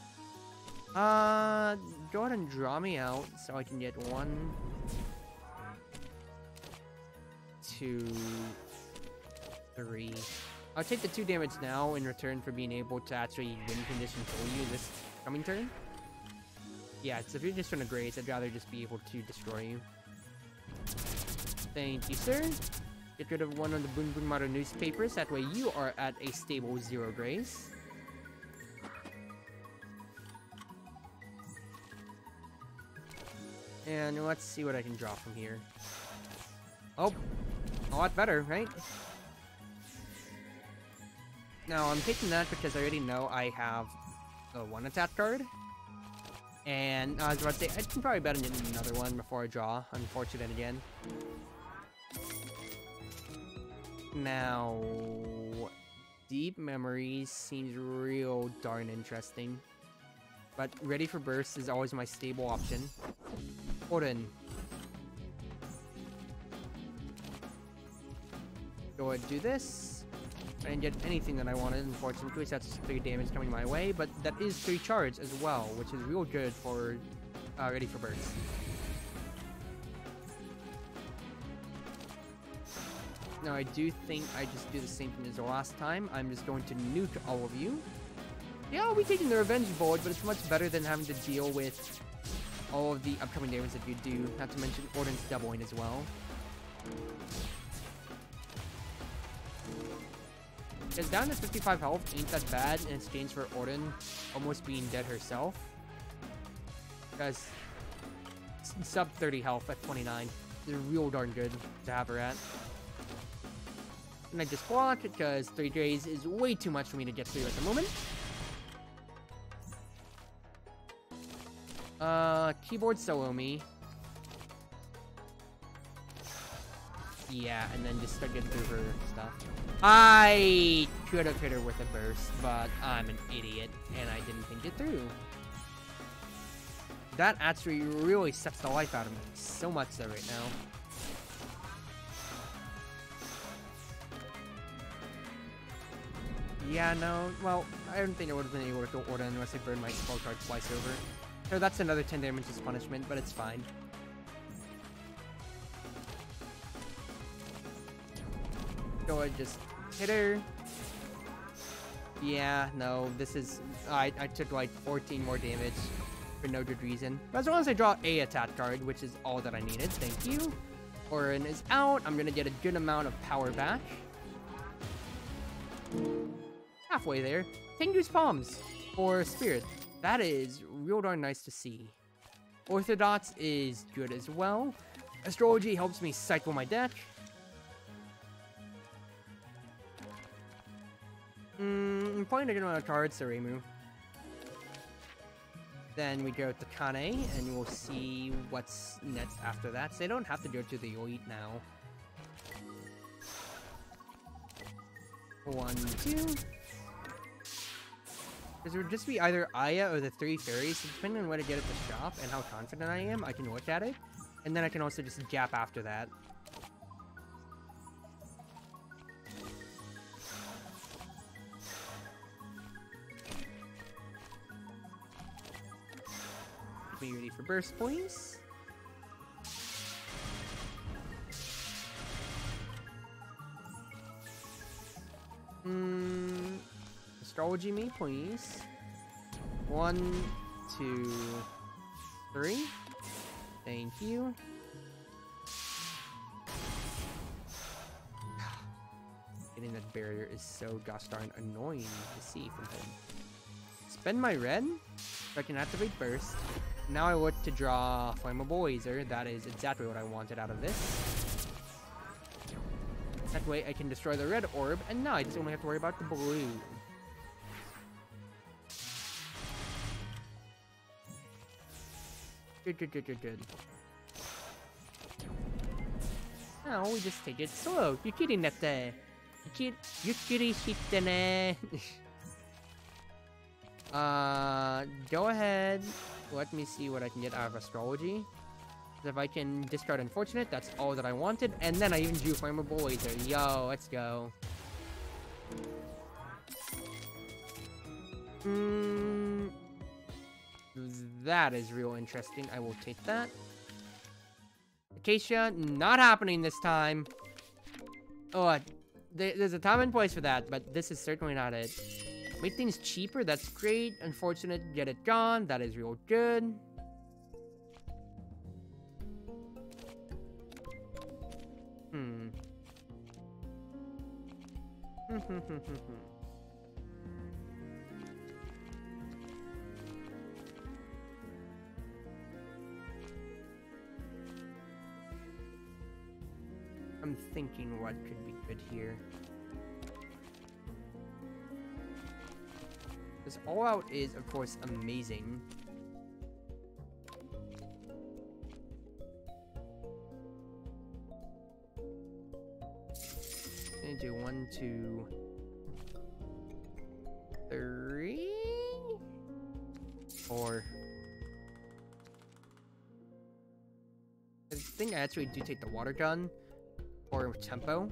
Go ahead and draw me out so I can get 1, 2, 3. I'll take the 2 damage now in return for being able to actually win condition for you this coming turn. Yeah, so if you're just gonna graze, I'd rather just be able to destroy you. Thank you, sir. Get rid of 1 of the Boon Boon Maru newspapers. That way you are at a stable 0 graze. And let's see what I can draw from here. Oh, a lot better, right? Now, I'm taking that because I already know I have a 1 attack card. And I was about to say, I can probably bet on getting another one before I draw. Unfortunate again. Now, Deep Memories seems real darn interesting. But Ready for Burst is always my stable option. Oden. Go ahead and do this. I didn't get anything that I wanted, unfortunately, so that's 3 damage coming my way. But that is 3 charge as well, which is real good for Ready for Burst. Now, I do think I just do the same thing as the last time. I'm just going to nuke all of you. Yeah, I'll be taking the Revenge Bullet, but it's much better than having to deal with all of the upcoming damage that you do. Not to mention Orden's doubling as well. Because down to 55 health ain't that bad in exchange for Orden almost being dead herself. Because sub 30 health at 29 is real darn good to have her at. And I just block because 3 days is way too much for me to get through at the moment. Keyboard solo me. Yeah, and then just start getting through her stuff. I could have hit her with a burst, but I'm an idiot, and I didn't think it through. That actually really sucks the life out of me. So much so right now. Yeah, no, well, I don't think I would have been able to order unless I burned my spell card twice over. So that's another 10 damage as punishment, but it's fine. Go ahead, just hit her. Yeah, no, this is... I took like 14 more damage for no good reason. But as long as I draw a attack card, which is all that I needed, thank you. Orin is out. I'm gonna get a good amount of power back. Halfway there. Tengu's Palms for Spirit. That is real darn nice to see. Orthodox is good as well. Astrology helps me cycle my deck. I'm playing a good amount of cards, Saremu. Then we go to Kane, and we'll see what's next after that. So they don't have to go to the Elite now. 1, 2. Because it would just be either Aya or the 3 fairies, so depending on when I get at the shop and how confident I am, I can look at it. And then I can also just gap after that. Be ready for burst points. Astrology me, please. 1, 2, 3. Thank you. Getting that barrier is so gosh darn annoying to see from him. Spend my red so I can activate burst. Now I look to draw Flammable Laser. That is exactly what I wanted out of this. That way I can destroy the red orb, and now I just only have to worry about the blue. Good. Now we just take it slow. You're kidding that there. You're kidding shit there. Go ahead. Let me see what I can get out of Astrology. If I can discard Unfortunate, that's all that I wanted. And then I even drew Flammable Laser. Yo, let's go. That is real interesting. I will take that. Acacia, not happening this time. Oh, there's a time and place for that, but this is certainly not it. Make things cheaper, that's great. Unfortunate, get it gone. That is real good. I'm thinking what could be good here. This All Out is, of course, amazing. I'm gonna do 1, 2, 3, 4. I think I actually do take the water gun or tempo.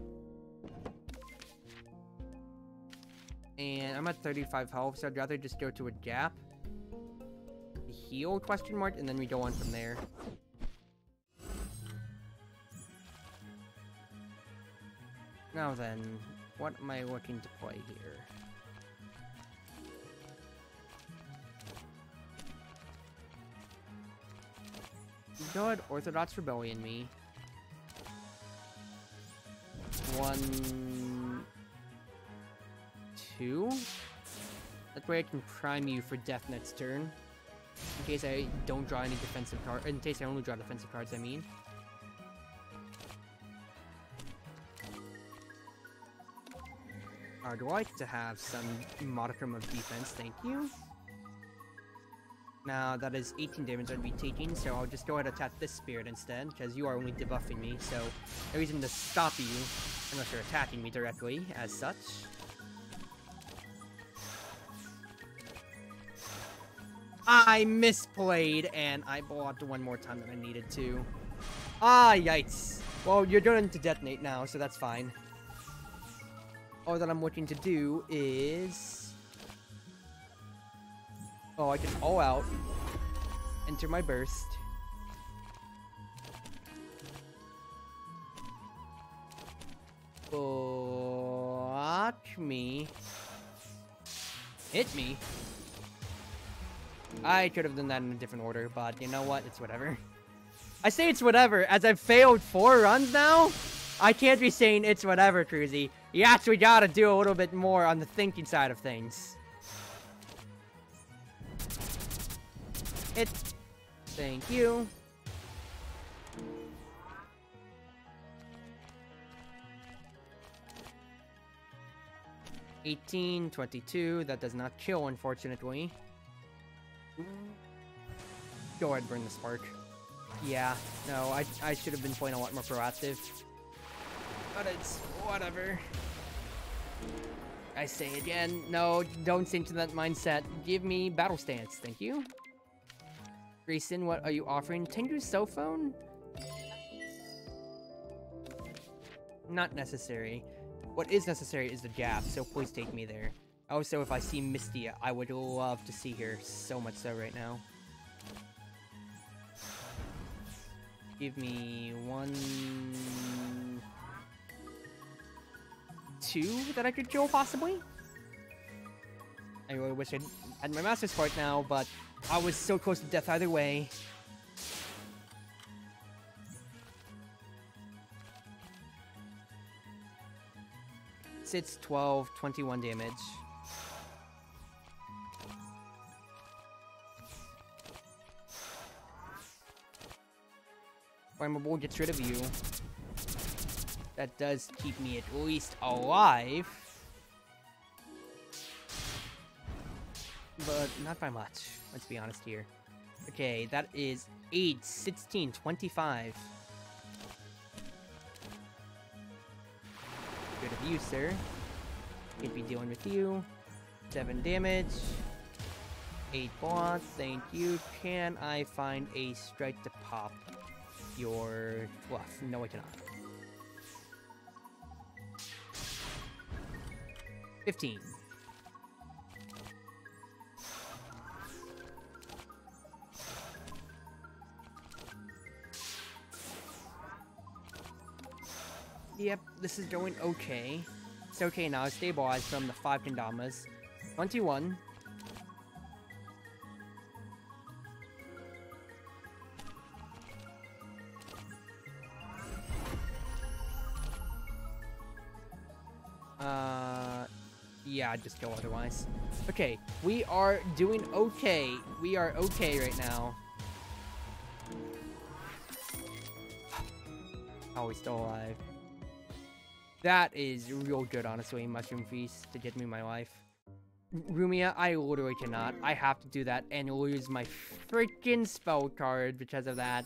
And I'm at 35 health, so I'd rather just go to a gap. Heal, question mark, and then we go on from there. Now then, what am I looking to play here? Go ahead, Orthodox Rebellion me. 1, 2. That way I can prime you for death next turn. In case I don't draw any defensive cards. In case I only draw defensive cards, I mean. I'd like to have some modicum of defense, thank you. Now, that is 18 damage I'd be taking, so I'll just go ahead and attack this spirit instead, because you are only debuffing me, so no reason to stop you, unless you're attacking me directly, as such. I misplayed, and I blocked one more time than I needed to. Ah, yikes. Well, you're going to detonate now, so that's fine. All that I'm looking to do is... Oh, I can all out. Enter my burst. Watch me. Hit me. I could have done that in a different order, but you know what? It's whatever. I say it's whatever, as I've failed 4 runs now. I can't be saying it's whatever, Cruzy. You actually gotta do a little bit more on the thinking side of things. It. Thank you. $18, $22. That does not kill, unfortunately. Go ahead and burn the spark. Yeah, no, I should have been playing a lot more proactive. But it's whatever. I say again, no, don't sink to that mindset. Give me battle stance, thank you. Grayson, what are you offering? Tengu's cell phone? Not necessary. What is necessary is the jab, so please take me there. Also, if I see Misty, I would love to see her, so much so right now. Give me 1... 2 that I could kill, possibly? I really wish I had my Master Spark now, but I was so close to death either way. It's 12, 21 damage. Flammable gets rid of you. That does keep me at least alive. But not by much, let's be honest here. Okay, that is 8, 16, 25. Good of you, sir. Could be dealing with you. 7 damage. 8 block, thank you. Can I find a strike to pop your fluff? No, I cannot. 15. Yep, this is going okay. It's okay now. It's stabilized from the 5 kendamas. 21. Yeah, I'd just go otherwise. Okay, we are doing okay. We are okay right now. Oh, he's still alive. That is real good, honestly, Mushroom Feast, to get me my life. Rumia, I literally cannot. I have to do that and lose my freaking spell card because of that.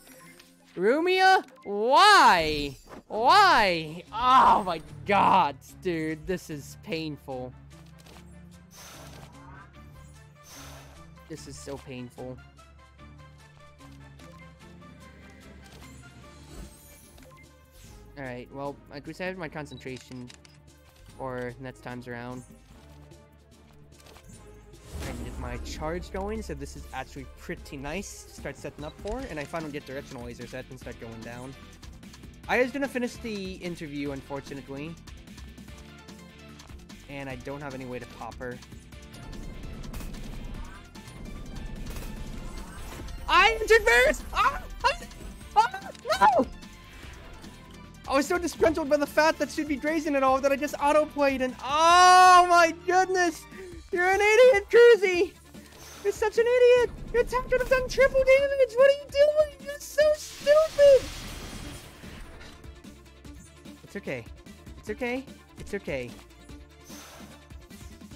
Rumia? Why? Why? Oh my god, dude. This is painful. This is so painful. Alright, well, I reset my concentration for next times around. And get my charge going, so this is actually pretty nice to start setting up for. And I finally get directional laser set and start going down. I was gonna finish the interview, unfortunately. And I don't have any way to pop her. I entered first! No! I was so disgruntled by the fact that she'd be grazing it all that I just auto-played and oh my goodness! You're an idiot, Cruzy! You're such an idiot! Your attack could have done triple damage! What are you doing? You're so stupid! It's okay. It's okay. It's okay.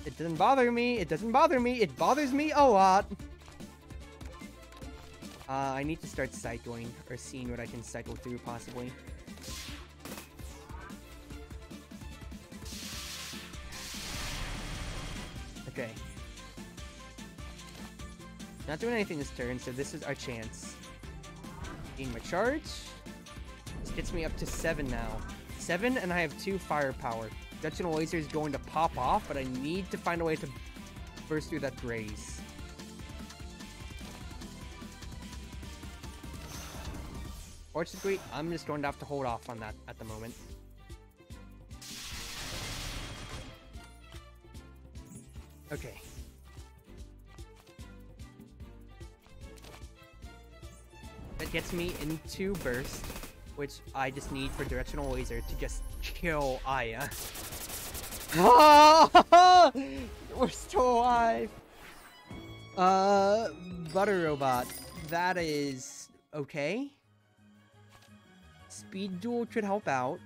It doesn't bother me. It doesn't bother me. It bothers me a lot. I need to start cycling, or seeing what I can cycle through, possibly. Okay. Not doing anything this turn, so this is our chance. Gain my charge. This gets me up to 7 now. 7, and I have 2 firepower. Directional laser is going to pop off, but I need to find a way to burst through that graze. Fortunately, I'm just going to have to hold off on that at the moment. Okay. That gets me into burst, which I just need for directional laser to just kill Aya. We're still alive. Butter Robot. That is okay. Speed Duel could help out.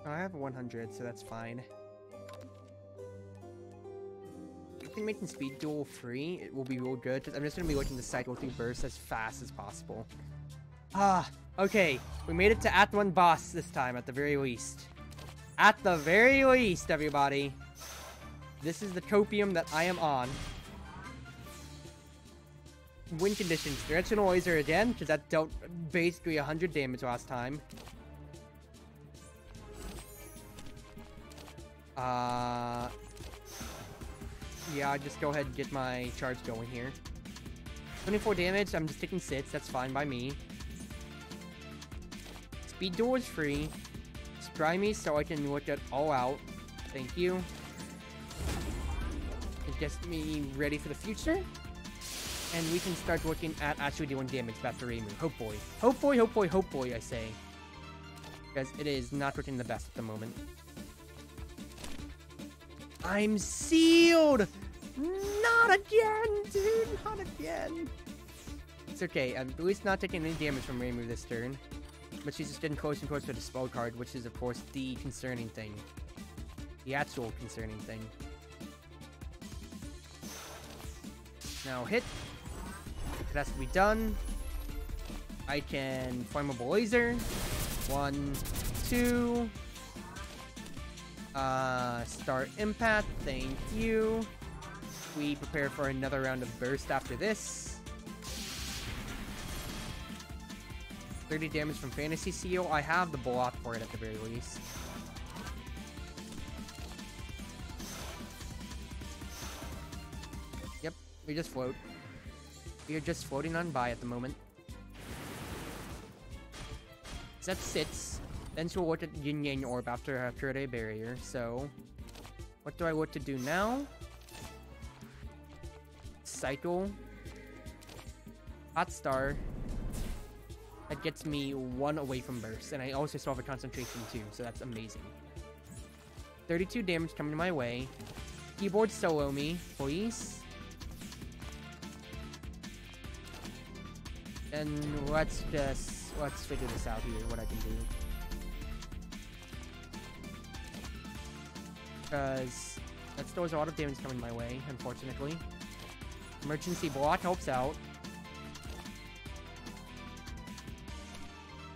I have 100, so that's fine. I think making Speed Duel free, it will be real good, because I'm just going to be looking to cycle through burst as fast as possible. Okay. We made it to Act 1 boss this time, at the very least. At the very least, everybody. This is the copium that I am on. Win conditions. Directional laser again, because that dealt basically 100 damage last time. Yeah, I'll just go ahead and get my charge going here. 24 damage, I'm just taking 6, that's fine by me. Speed Duel is free. Scry me so I can look it all out. Thank you. It gets me ready for the future. And we can start looking at actually doing damage back to Reimu. Hopefully. Hopefully, I say. Because it is not looking the best at the moment. I'm sealed! Not again, dude! Not again! It's okay, I'm at least not taking any damage from Reimu this turn. But she's just getting closer and closer to the spell card, which is, of course, the concerning thing. The actual concerning thing. Now hit. It has to be done. I can Flammable Laser. 1, 2... Start Impact, thank you. We prepare for another round of burst after this. 30 damage from Fantasy Seal. I have the block for it at the very least. Yep, we just float. We are just floating on by at the moment. That sits. Then she'll look at Yin Yang Orb after her Purity Barrier, so... What do I want to do now? Cycle. Hot Star. That gets me 1 away from burst, and I also still have a concentration too, so that's amazing. 32 damage coming my way. Keyboard solo me, please. And let's figure this out here, what I can do. Because that still has a lot of damage coming my way, unfortunately. Emergency block helps out.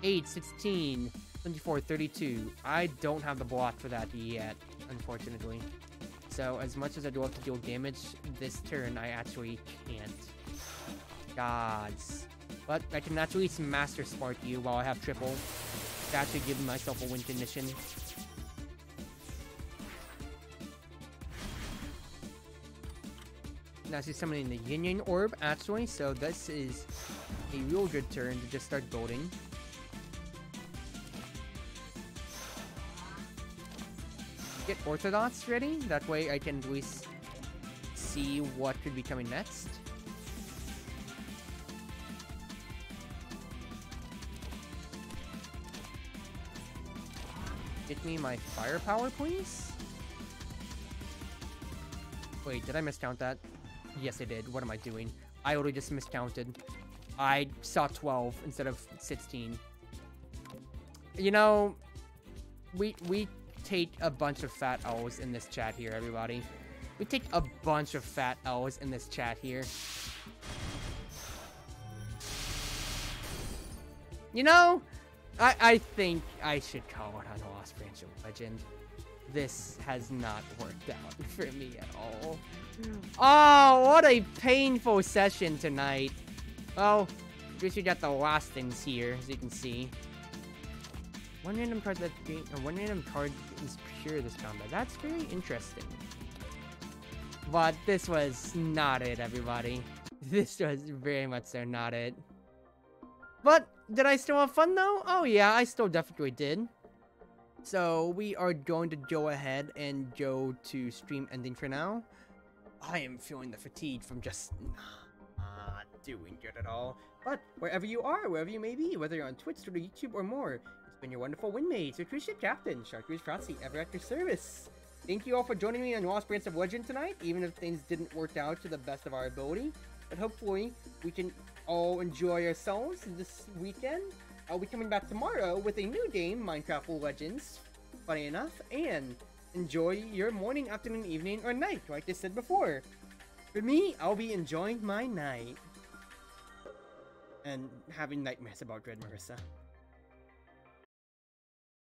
8, 16, 24, 32. I don't have the block for that yet, unfortunately. So, as much as I do have to deal damage this turn, I actually can't. Gods. But I can at least Master Spark you while I have triple. To actually give myself a win condition. Now she's summoning the Yin Yang Orb, actually, so this is a real good turn to just start building. get Orthodox ready. That way I can at least see what could be coming next. Get me my firepower, please. Wait, did I miscount that? Yes, I did. What am I doing? I already just miscounted. I saw 12 instead of 16. You know, we take a bunch of fat L's in this chat here, everybody. We take a bunch of fat L's in this chat here. You know, I think I should call it on Lost Branch of Legend. This has not worked out for me at all. Oh, what a painful session tonight. Well, I guess we got the last things here, as you can see. One random card is pure this combat. That's very interesting. But this was not it, everybody. This was very much so not it. But did I still have fun though? Oh yeah, I still definitely did. So we are going to go ahead and go to stream ending for now. I am feeling the fatigue from just not doing good at all. But wherever you are, wherever you may be, whether you're on Twitch, Twitter, YouTube, or more, it's been your wonderful Wind Mage, your Cruz Ship Captain, Chartreuse Proxy, ever at your service. Thank you all for joining me on Lost Branch of Legend tonight, even if things didn't work out to the best of our ability. But hopefully, we can all enjoy ourselves this weekend. I'll be coming back tomorrow with a new game, Minecraft Legends, funny enough, and enjoy your morning, afternoon, evening, or night, like I said before. For me, I'll be enjoying my night and having nightmares about Red Marisa.